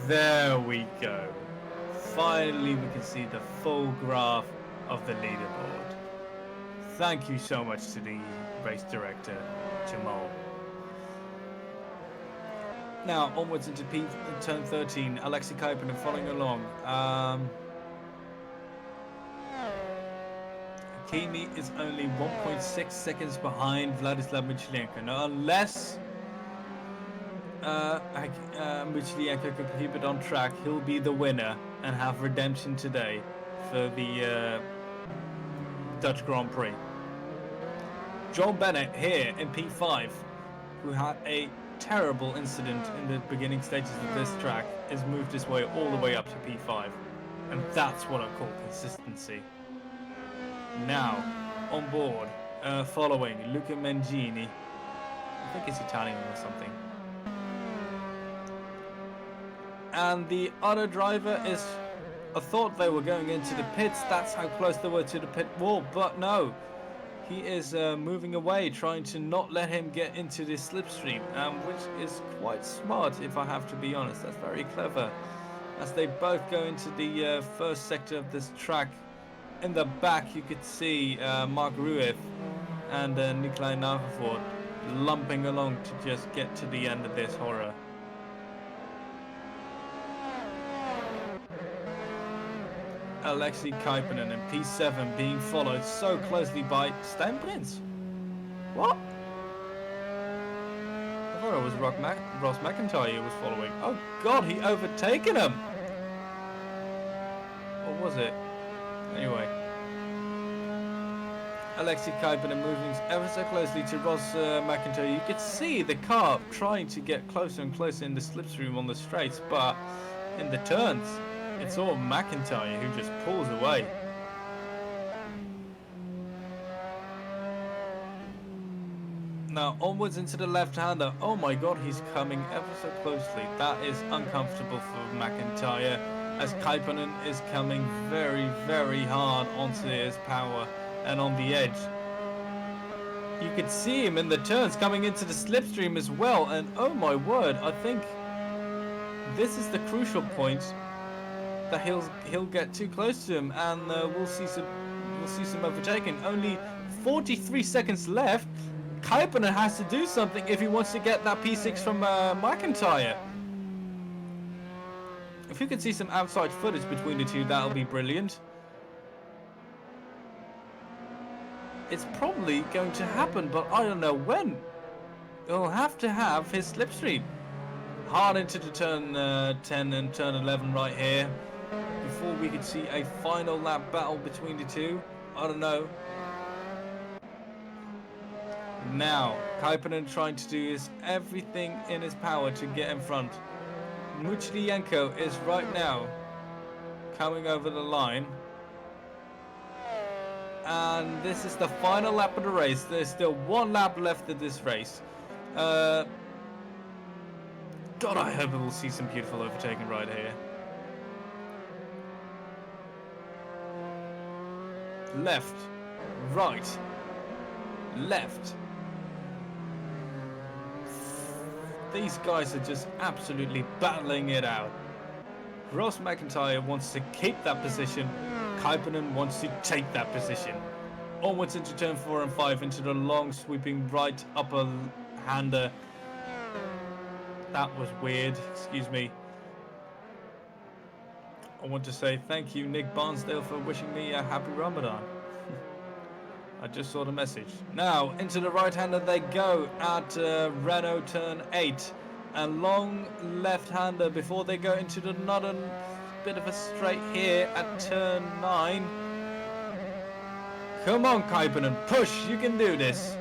Speaker 1: There we go. Finally, we can see the full graph of the leaderboard. Thank you so much to the race director, Cemal. Now, onwards into turn 13, Alexei Kaipanen following along. Hakimi is only 1.6 seconds behind Vladislav Michelienko. Now, unless Michelienko can keep it on track, he'll be the winner and have redemption today for the Dutch Grand Prix. John Bennett here in P5, who had a terrible incident in the beginning stages of this track, has moved his way all the way up to P5, and that's what I call consistency. Now on board, following Luca Mangini, I think he's Italian or something, and the other driver is, I thought they were going into the pits, that's how close they were to the pit wall, but no. He is moving away, trying to not let him get into this slipstream, which is quite smart, if I have to be honest. That's very clever, as they both go into the first sector of this track. In the back, you could see Mark Rueff and Nikolai Navafort lumping along to just get to the end of this horror. Alexei Kaipanen in P7 being followed so closely by Steinprinz. What? I thought it was Ross McIntyre who was following. Oh god, he overtaken him! Or was it? Anyway. Alexei Kaipanen moving ever so closely to Ross McIntyre. You could see the car trying to get closer and closer in the slipstream on the straights, but in the turns, it's all McIntyre who just pulls away. Now onwards into the left-hander. Oh my god, he's coming ever so closely. That is uncomfortable for McIntyre, as Kaipanen is coming very, very hard onto his power and on the edge. You could see him in the turns coming into the slipstream as well, and oh my word, I think this is the crucial point that he'll get too close to him, and we'll see some overtaking. Only 43 seconds left. Kaipanen has to do something if he wants to get that P6 from McIntyre. If you could see some outside footage between the two, that'll be brilliant. It's probably going to happen, but I don't know when. He'll have to have his slipstream hard into the turn 10 and turn 11 right here, before we could see a final lap battle between the two. I don't know. Now, Kaipanen trying to do everything in his power to get in front. Muchlienko is right now coming over the line. And this is the final lap of the race. There's still one lap left of this race. God, I hope we'll see some beautiful overtaking right here. Left, right, left. These guys are just absolutely battling it out. Ross McIntyre wants to keep that position. Kuipeinen wants to take that position. Onwards into turn 4 and 5 into the long sweeping right upper hander. That was weird, excuse me. I want to say thank you, Nick Barnsdale, for wishing me a happy Ramadan. I just saw the message. Now, into the right-hander they go at Renault turn 8. A long left-hander before they go into another bit of a straight here at turn 9. Come on, Kuipeinen, push, you can do this.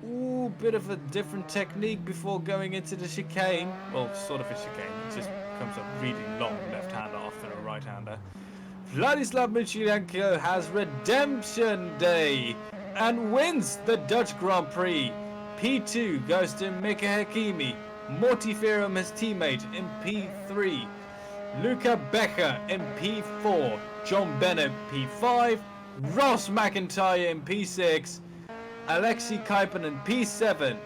Speaker 1: Ooh, bit of a different technique before going into the chicane. Well, sort of a chicane, it just comes up really long left-hander after a right-hander. Vladislav Michilenko has redemption day and wins the Dutch Grand Prix. P2 goes to Mika Hakimi. Mortiferum, his teammate, in P3. Luca Becker in P4. John Bennett P5. Ross McIntyre in P6. Alexei Kuipeinen P7.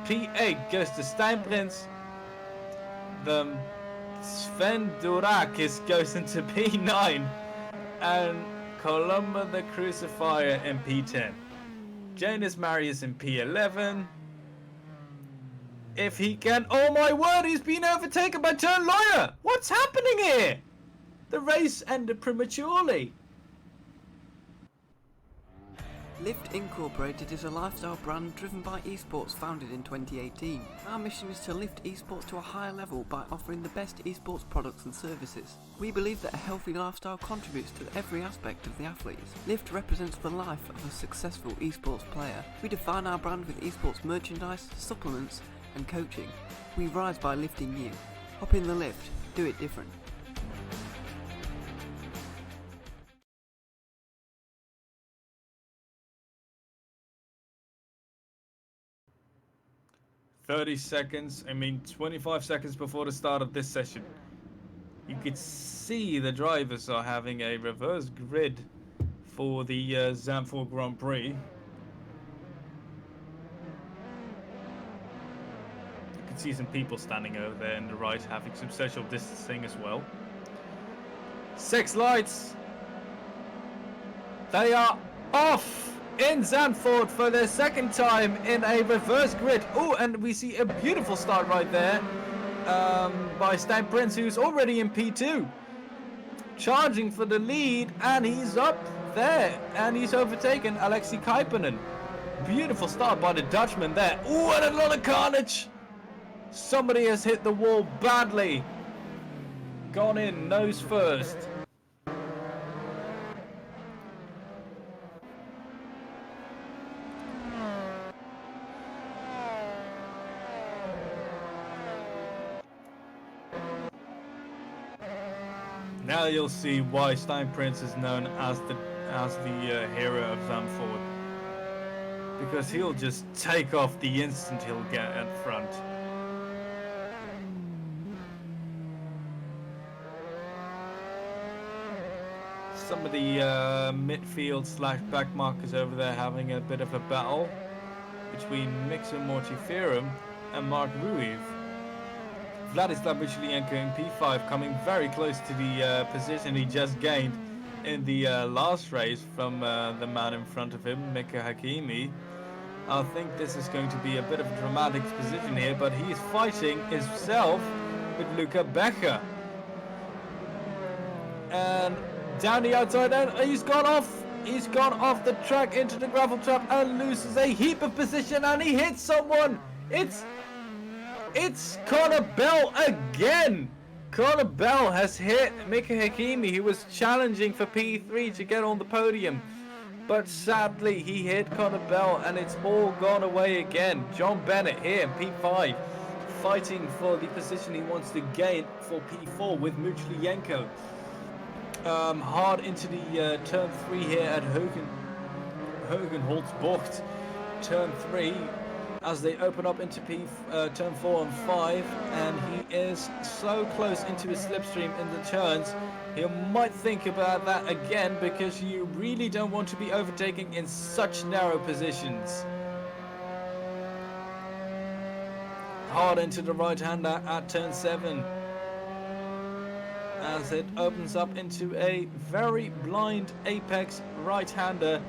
Speaker 1: P8 goes to Steinprinz. The Sven Durakis goes into P9. And Columba the Crucifier in P10. Janus Marius in P11. If he can... Oh my word, he's been overtaken by Turn Lawyer! What's happening here? The race ended prematurely.
Speaker 3: Lift Incorporated is a lifestyle brand driven by esports founded in 2018. Our mission is to lift esports to a higher level by offering the best esports products and services. We believe that a healthy lifestyle contributes to every aspect of the athlete. Lift represents the life of a successful esports player. We define our brand with esports merchandise, supplements and coaching. We rise by lifting you. Hop in the lift, do it different.
Speaker 1: .30 seconds, 25 seconds before the start of this session. You could see the drivers are having a reverse grid for the Zandvoort Grand Prix. You can see some people standing over there in the right having some social distancing as well. 6 lights. They are off in Zandvoort for their second time in a reverse grid. Oh, and we see a beautiful start right there by Steinprinz, who's already in P2. Charging for the lead, and he's up there, and he's overtaken Alexei Kuipeinen. Beautiful start by the Dutchman there. Oh, and a lot of carnage. Somebody has hit the wall badly. Gone in nose first. Now you'll see why Steinprinz is known as the hero of Zandvoort. Because he'll just take off the instant he'll get at front. Some of the midfield / back markers over there having a bit of a battle between Mixer Mortiferum and Mark Ruiv. Vladislav Michlienko in P5 coming very close to the position he just gained in the last race from the man in front of him, Mika Hakimi. I think this is going to be a bit of a dramatic position here, but he is fighting himself with Luca Becker. And down the outside end, he's gone off. He's gone off the track into the gravel trap and loses a heap of position, and he hits someone. It's Connor Bell again. Connor Bell has hit Mika Hakimi, who was challenging for P3 to get on the podium. But sadly, he hit Connor Bell, and it's all gone away again. John Bennett here in P5, fighting for the position he wants to gain for P4 with Muchlienko. Hard into the turn 3 here at Hogenholzbocht. Turn 3 as they open up into turn 4 and 5, and he is so close into his slipstream in the turns. He might think about that again, because you really don't want to be overtaking in such narrow positions. Hard into the right-hander at turn 7 as it opens up into a very blind apex right-hander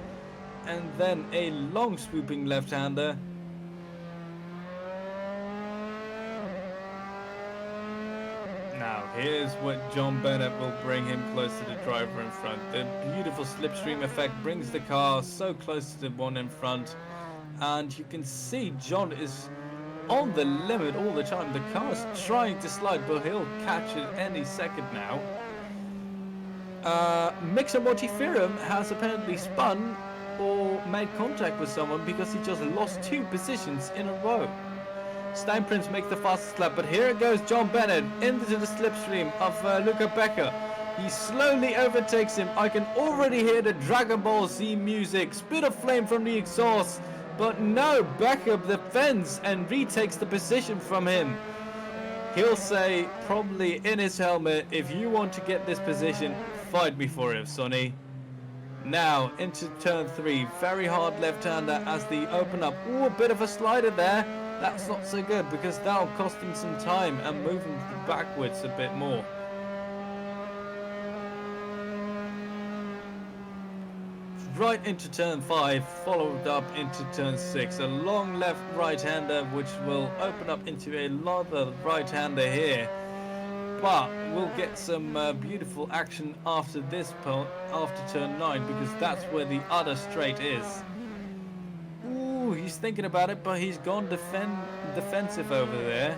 Speaker 1: and then a long swooping left-hander. Now here's what John Bennett will bring him close to the driver in front. The beautiful slipstream effect brings the car so close to the one in front, and you can see John is on the limit all the time. The car's trying to slide, but he'll catch it any second now. Mixer Mortiferum has apparently spun or made contact with someone, because he just lost 2 positions in a row. Steinprinz makes the fastest lap, but here it goes John Bennett into the slipstream of Luca Becker. He slowly overtakes him. I can already hear the Dragon Ball Z music, spit of flame from the exhaust. But no, Becker defends and retakes the position from him. He'll say, probably in his helmet, if you want to get this position, fight me for it, Sonny. Now, into turn 3, very hard left-hander as they open up. Ooh, a bit of a slider there. That's not so good, because that'll cost him some time and move him backwards a bit more. Right into turn 5, followed up into turn 6. A long left right-hander, which will open up into a larger right-hander here. But we'll get some beautiful action after this point, after turn 9, because that's where the other straight is. Ooh, he's thinking about it, but he's gone defensive over there.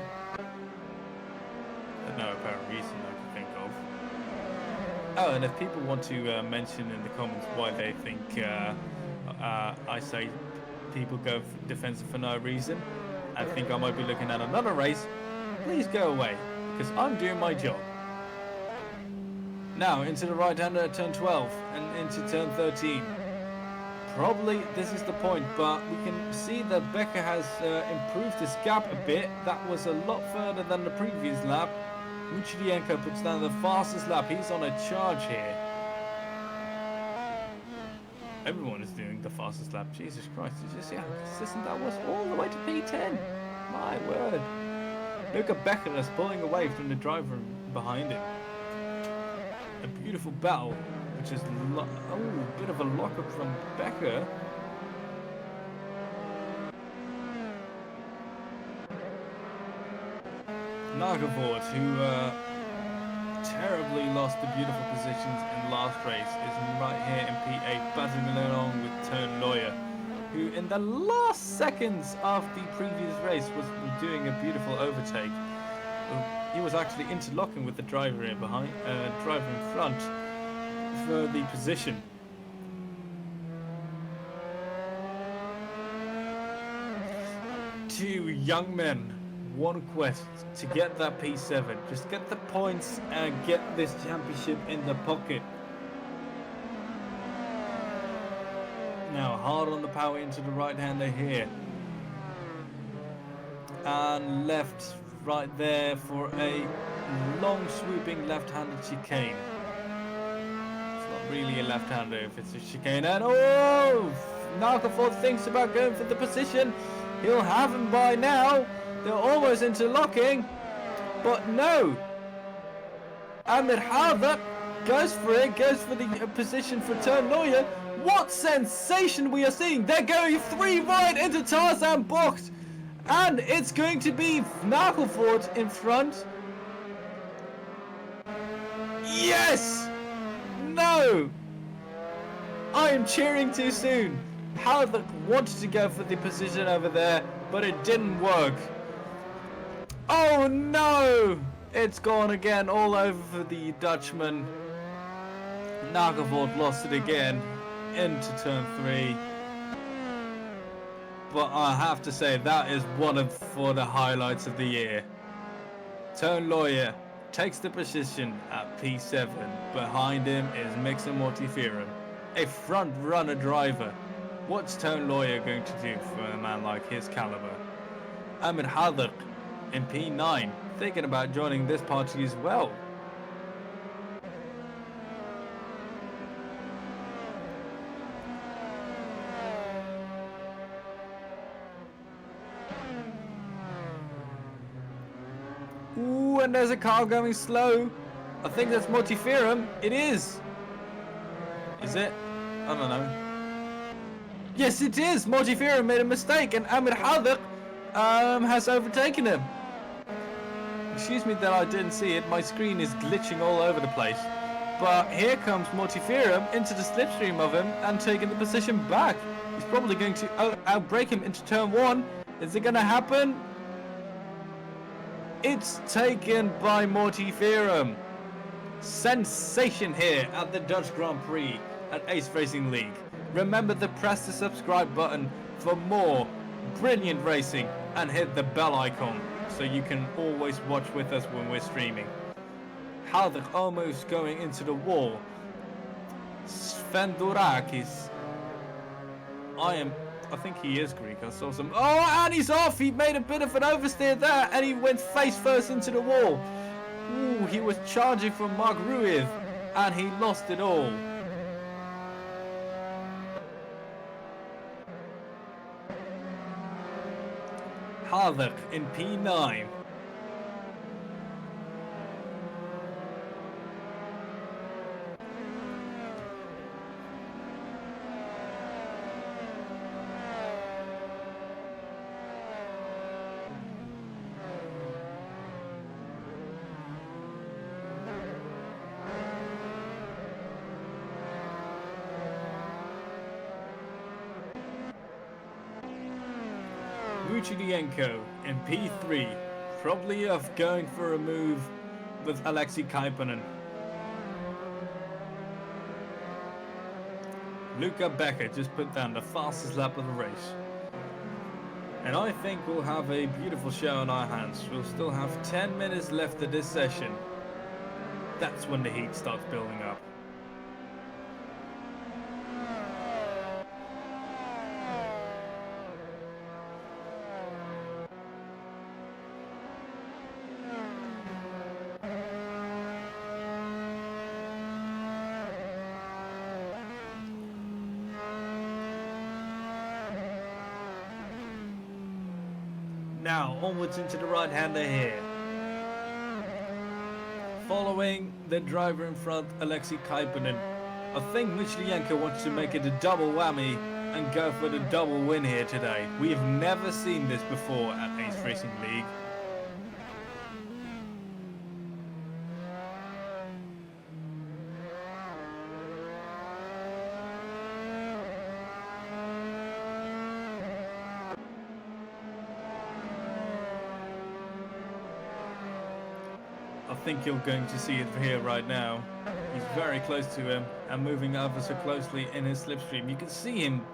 Speaker 1: There's no apparent reason I can think of. Oh, and if people want to mention in the comments why they think I say people go defensive for no reason, I think I might be looking at another race, please go away, because I'm doing my job. Now, into the right-hander at turn 12 and into turn 13. Probably this is the point, but we can see that Becker has improved his gap a bit. That was a lot further than the previous lap. Muchlienko puts down the fastest lap. He's on a charge here. Everyone is doing the fastest lap. Jesus Christ, did you see how consistent that was? All the way to P10. My word. Luca Becker is pulling away from the driver behind him. A beautiful battle, which is a bit of a lockup from Becker. Nagavort, who terribly lost the beautiful positions in last race, is right here in P8, battling along with Turn Lawyer, who in the last seconds of the previous race was doing a beautiful overtake. He was actually interlocking with the driver in behind, driver in front for the position. Two young men, one quest: to get that P7. Just get the points and get this championship in the pocket. Now hard on the power into the right-hander here. And left right there for a long swooping left-handed chicane. It's not really a left-hander if it's a chicane. And oh! Narcoforth thinks about going for the position. He'll have him by now. They're almost interlocking. But no! Amir Harvard goes for it, goes for the position for Turn Lawyer. What sensation we are seeing! They're going 3 right into Tarzan box. And it's going to be Nagelford in front. Yes! No! I am cheering too soon. Howard wanted to go for the position over there, but it didn't work. Oh no! It's gone again, all over for the Dutchman. Nagelford lost it again. into turn 3. But I have to say that is one of for the highlights of the year. Turn Lawyer takes the position at P7. Behind him is Mixer Mortiferum, a front runner driver. What's Tone Lawyer going to do for a man like his caliber? Ahmed Hadr in P9, thinking about joining this party as well. Ooh, and there's a car going slow. I think that's Mortiferum. It is. Is it? I don't know. Yes, it is. Mortiferum made a mistake, and Ahmed Hadr has overtaken him. Excuse me that I didn't see it. My screen is glitching all over the place. But here comes Mortiferum into the slipstream of him and taking the position back. He's probably going to outbrake him into turn 1. Is it going to happen? It's taken by Mortiferum. Sensation here at the Dutch Grand Prix at Ace Racing League. Remember to press the subscribe button for more brilliant racing and hit the bell icon so you can always watch with us when we're streaming. Halder almost going into the wall. Sven Durakis. I think he is Greek. I saw some. Oh, and he's off. He made a bit of an oversteer there, and he went face first into the wall. Ooh, he was charging from Mark Ruiz, and he lost it all. Havok in P9. Vuchilienko in P3, probably going for a move with Alexei Kaipanen. Luca Becker just put down the fastest lap of the race. And I think we'll have a beautiful show on our hands. We'll still have 10 minutes left of this session. That's when the heat starts building up. Now, onwards into the right-hander here. Following the driver in front, Alexei Kaipanen. I think Michlienko wants to make it a double whammy and go for the double win here today. We have never seen this before at Ace Racing League. I think you're going to see it here right now. He's very close to him and moving ever so closely in his slipstream. You can see him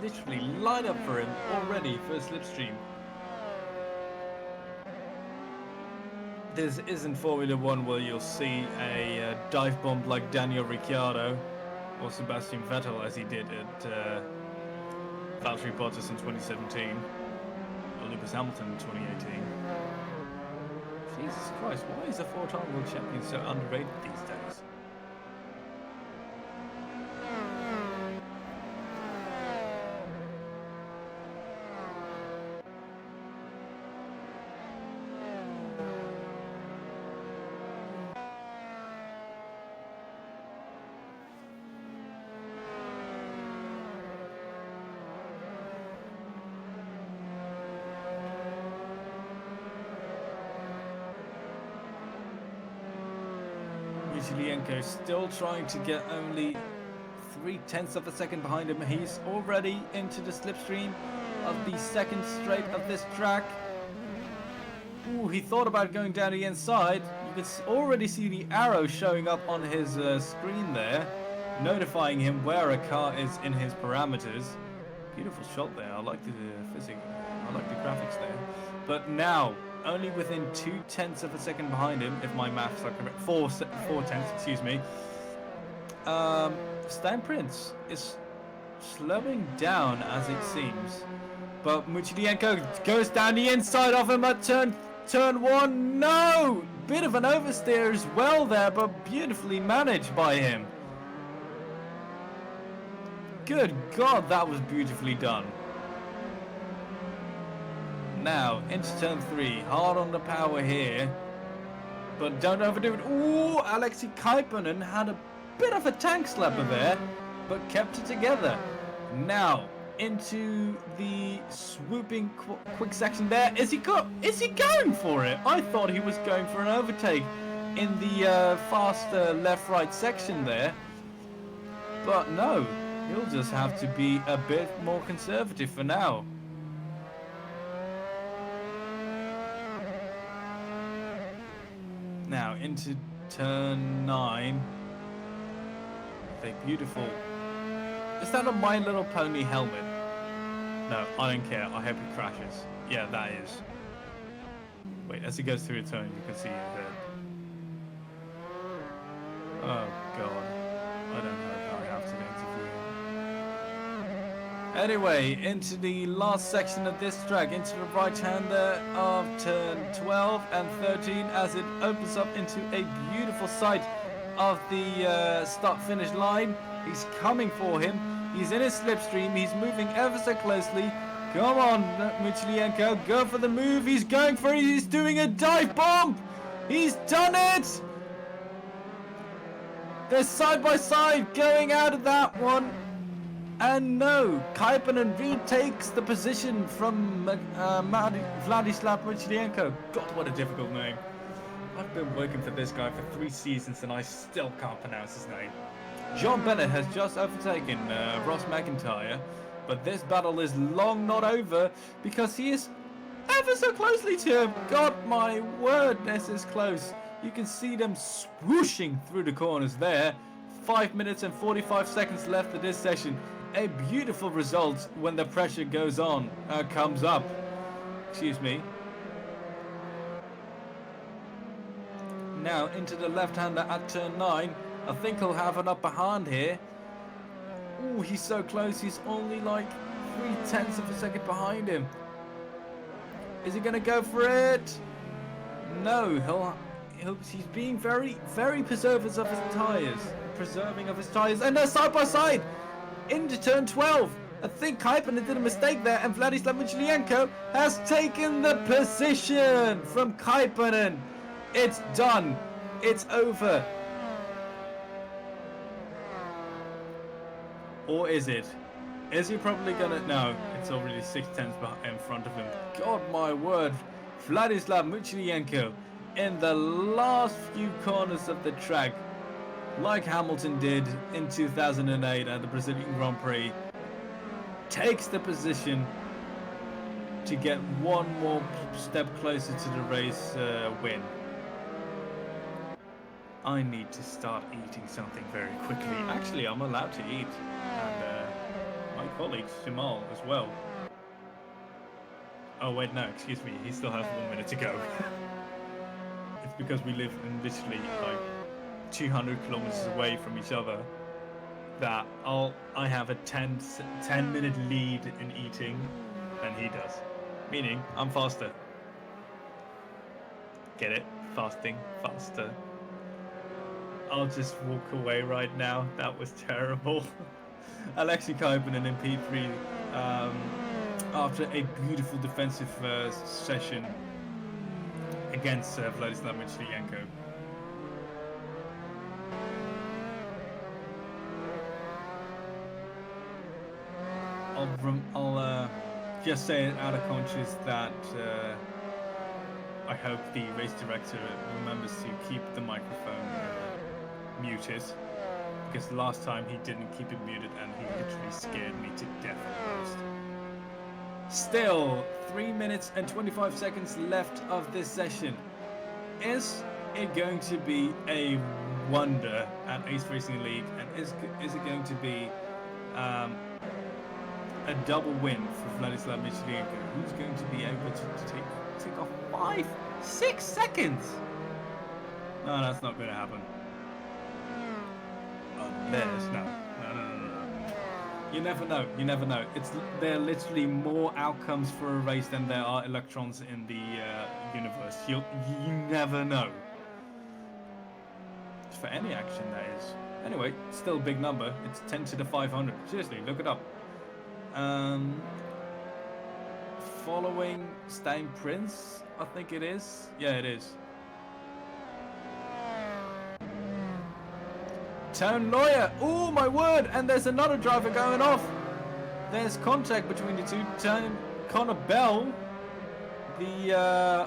Speaker 1: literally line up for him already for a slipstream. This isn't Formula 1 where you'll see a dive bomb like Daniel Ricciardo or Sebastian Vettel as he did at Valtteri Bottas in 2017 or Lewis Hamilton in 2018. Jesus Christ, why is a 4-time world champion so underrated these days? Zilienko still trying to get only 0.3 of a second behind him. He's already into the slipstream of the second straight of this track. Ooh, he thought about going down the inside. You can already see the arrow showing up on his screen there. notifying him where a car is in his parameters. Beautiful shot there. I like the physics. I like the graphics there. But now, only within 0.2 of a second behind him, if my maths are correct, 4/10, excuse me. Stan Prince is slowing down as it seems, but Muchilienko goes down the inside of him at turn one. No, bit of an oversteer as well there, but beautifully managed by him. Good God, that was beautifully done. Now into turn 3, hard on the power here, but don't overdo it. Ooh, Alexei Kaipanen had a bit of a tank slapper there, but kept it together. Now into the swooping quick section there. Is he going for it? I thought he was going for an overtake in the faster left-right section there, but no, he'll just have to be a bit more conservative for now. Now into turn 9. A beautiful. Is that a My Little Pony helmet? No, I don't care. I hope it crashes. Yeah, that is. Wait, as he goes through the turn, you can see it there. Oh God, I don't know if I have to interview him. Anyway, into the last section of this track, into the right-hander of turn 12 and 13, as it opens up into a beautiful sight of the start-finish line. He's coming for him. He's in his slipstream. He's moving ever so closely. Come on, Muchilienko, go for the move. He's going for it. He's doing a dive bomb. He's done it. They're side by side going out of that one. And no, Kaipanen retakes the position from Vladislav Muchilienko. God, what a difficult name. I've been working for this guy for 3 seasons and I still can't pronounce his name. John Bennett has just overtaken Ross McIntyre, but this battle is long not over because he is ever so closely to him. God, my word, this is close. You can see them swooshing through the corners there. 5 minutes and 45 seconds left of this session. A beautiful result when the pressure goes on, comes up. Excuse me. Now into the left-hander at turn 9. I think he'll have an upper hand here. Ooh, he's so close. He's only like 0.3 of a second behind him. Is he going to go for it? No, he's being very, very preserving of his tires. And they're side by side into turn 12. I think Kaipanen did a mistake there, and Vladislav Muchilienko has taken the position from Kaipanen. It's done. It's over. Or is it? Is he probably gonna... No, it's already 0.6 in front of him. God, my word. Vladislav Muchilienko in the last few corners of the track, like Hamilton did in 2008 at the Brazilian Grand Prix, takes the position to get one more step closer to the race win. I need to start eating something very quickly. Actually, I'm allowed to eat, and my colleague Cemal as well. Oh wait, no, excuse me, he still has 1 minute to go. It's because we live in literally like 200 kilometers away from each other that I have a 10-minute lead in eating than he does. Meaning, I'm faster. Get it? Fasting, faster. I'll just walk away right now. That was terrible. Alexei Kaipanen in P3 after a beautiful defensive session against Vladislav Muchilienko. I'll just say it out of conscience that I hope the race director remembers to keep the microphone muted, because the last time he didn't keep it muted and he literally scared me to death almost. Still, 3 minutes and 25 seconds left of this session. Is it going to be a wonder at Ace Racing League, and is it going to be a double win for Vladislav Michelienko, who's going to be able to take off 5-6 seconds? No, that's not going to happen. There's no. You never know. You never know. There are literally more outcomes for a race than there are electrons in the universe. You never know. For any action, that is. Anyway, still a big number. It's 10 to the 500. Seriously, look it up. Following Stein Prince, I think it is. Yeah, it is. Town Lawyer. Oh my word! And there's another driver going off. There's contact between the two. Connor Bell, the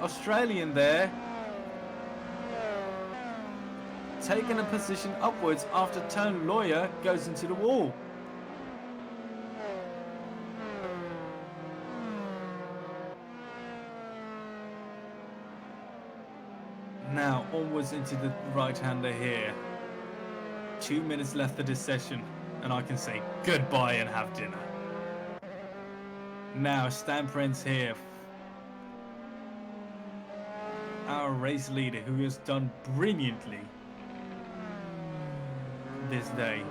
Speaker 1: Australian there, taking a position upwards after Town Lawyer goes into the wall. Now onwards into the right-hander here. 2 minutes left of this session, and I can say goodbye and have dinner. Now Stan Prince here, our race leader, who has done brilliantly this day.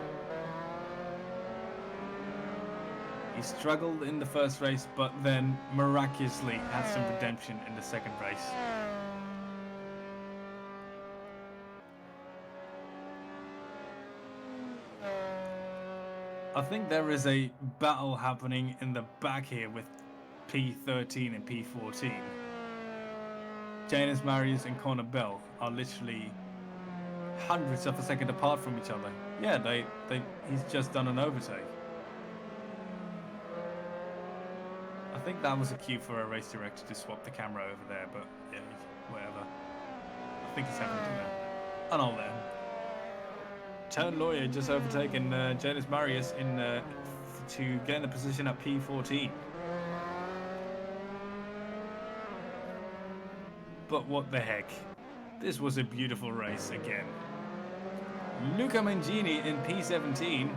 Speaker 1: He struggled in the first race, but then miraculously had some redemption in the second race. I think there is a battle happening in the back here with P13 and P14. Janus Marius and Connor Bell are literally hundreds of a second apart from each other. Yeah, he's just done an overtake. I think that was a cue for a race director to swap the camera over there, but yeah, whatever. I think he's having dinner. And I'll let him. Town Lawyer just overtaken Janus Marius to get in the position at P14. But what the heck? This was a beautiful race again. Luca Mangini in P17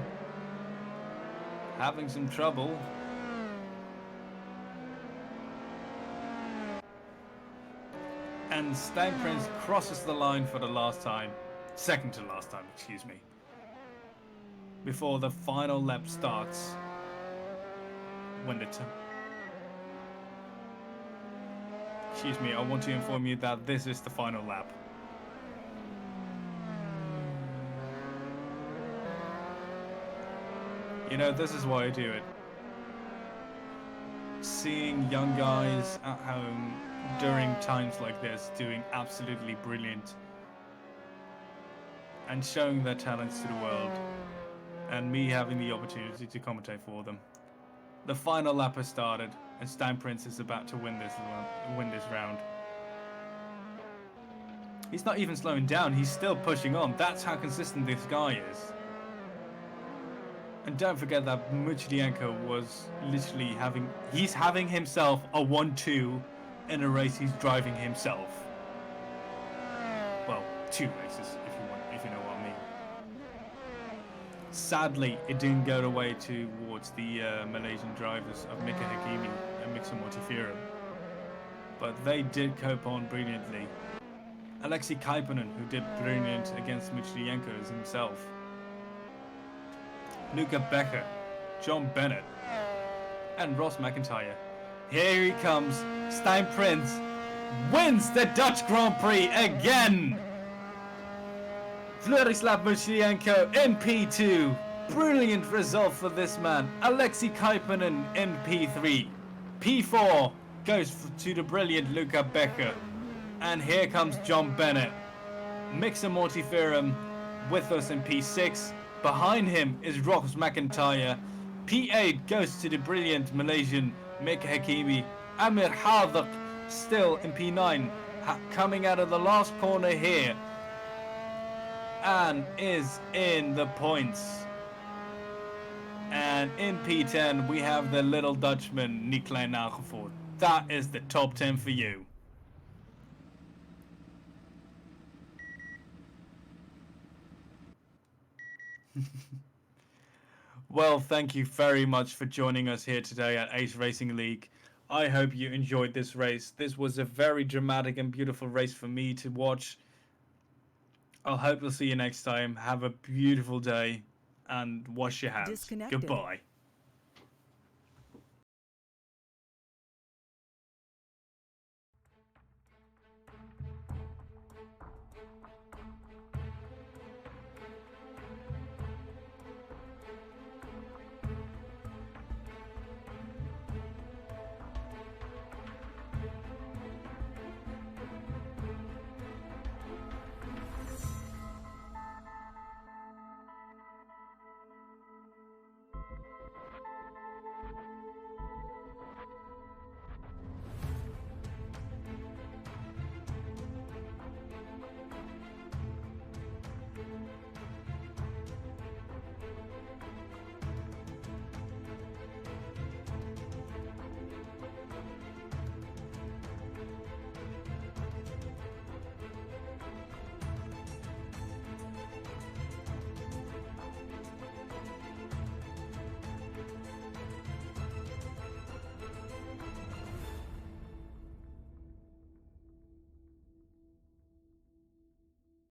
Speaker 1: having some trouble. And Stein Prince crosses the line for the last time. Second to last time, excuse me. Before the final lap starts. When the excuse me, I want to inform you that this is the final lap. You know, this is why I do it. Seeing young guys at home during times like this doing absolutely brilliant and showing their talents to the world, and me having the opportunity to commentate for them. The final lap has started, and Stein Prince is about to win this round. He's not even slowing down, he's still pushing on. That's how consistent this guy is. And don't forget that Michelienko was literally having himself a 1-2 in a race he's driving himself. Well, 2 races, if you know what I mean. Sadly, it didn't go the way towards the Malaysian drivers of Mika Hakimi and Mixer Mortifiero. But they did cope on brilliantly. Alexei Kaipanen, who did brilliant against Michelienko himself. Luca Becker, John Bennett, and Ross McIntyre. Here he comes. Stein Prince wins the Dutch Grand Prix again. Vladislav Michelienko in P2. Brilliant result for this man. Alexei Kaipanen in P3. P4 goes to the brilliant Luca Becker. And here comes John Bennett. Mixer Mortiferum with us in P6. Behind him is Ross McIntyre. P8 goes to the brilliant Malaysian Mika Hakimi. Amir Harduk still in P9, coming out of the last corner here, and is in the points. And in P10 we have the little Dutchman Nicolai Nagelvoort. That is the top 10 for you. Well, thank you very much for joining us here today at Ace Racing League. I hope you enjoyed this race. This was a very dramatic and beautiful race for me to watch. I hope we'll see you next time. Have a beautiful day and wash your hands.
Speaker 4: Disconnected.
Speaker 1: Goodbye.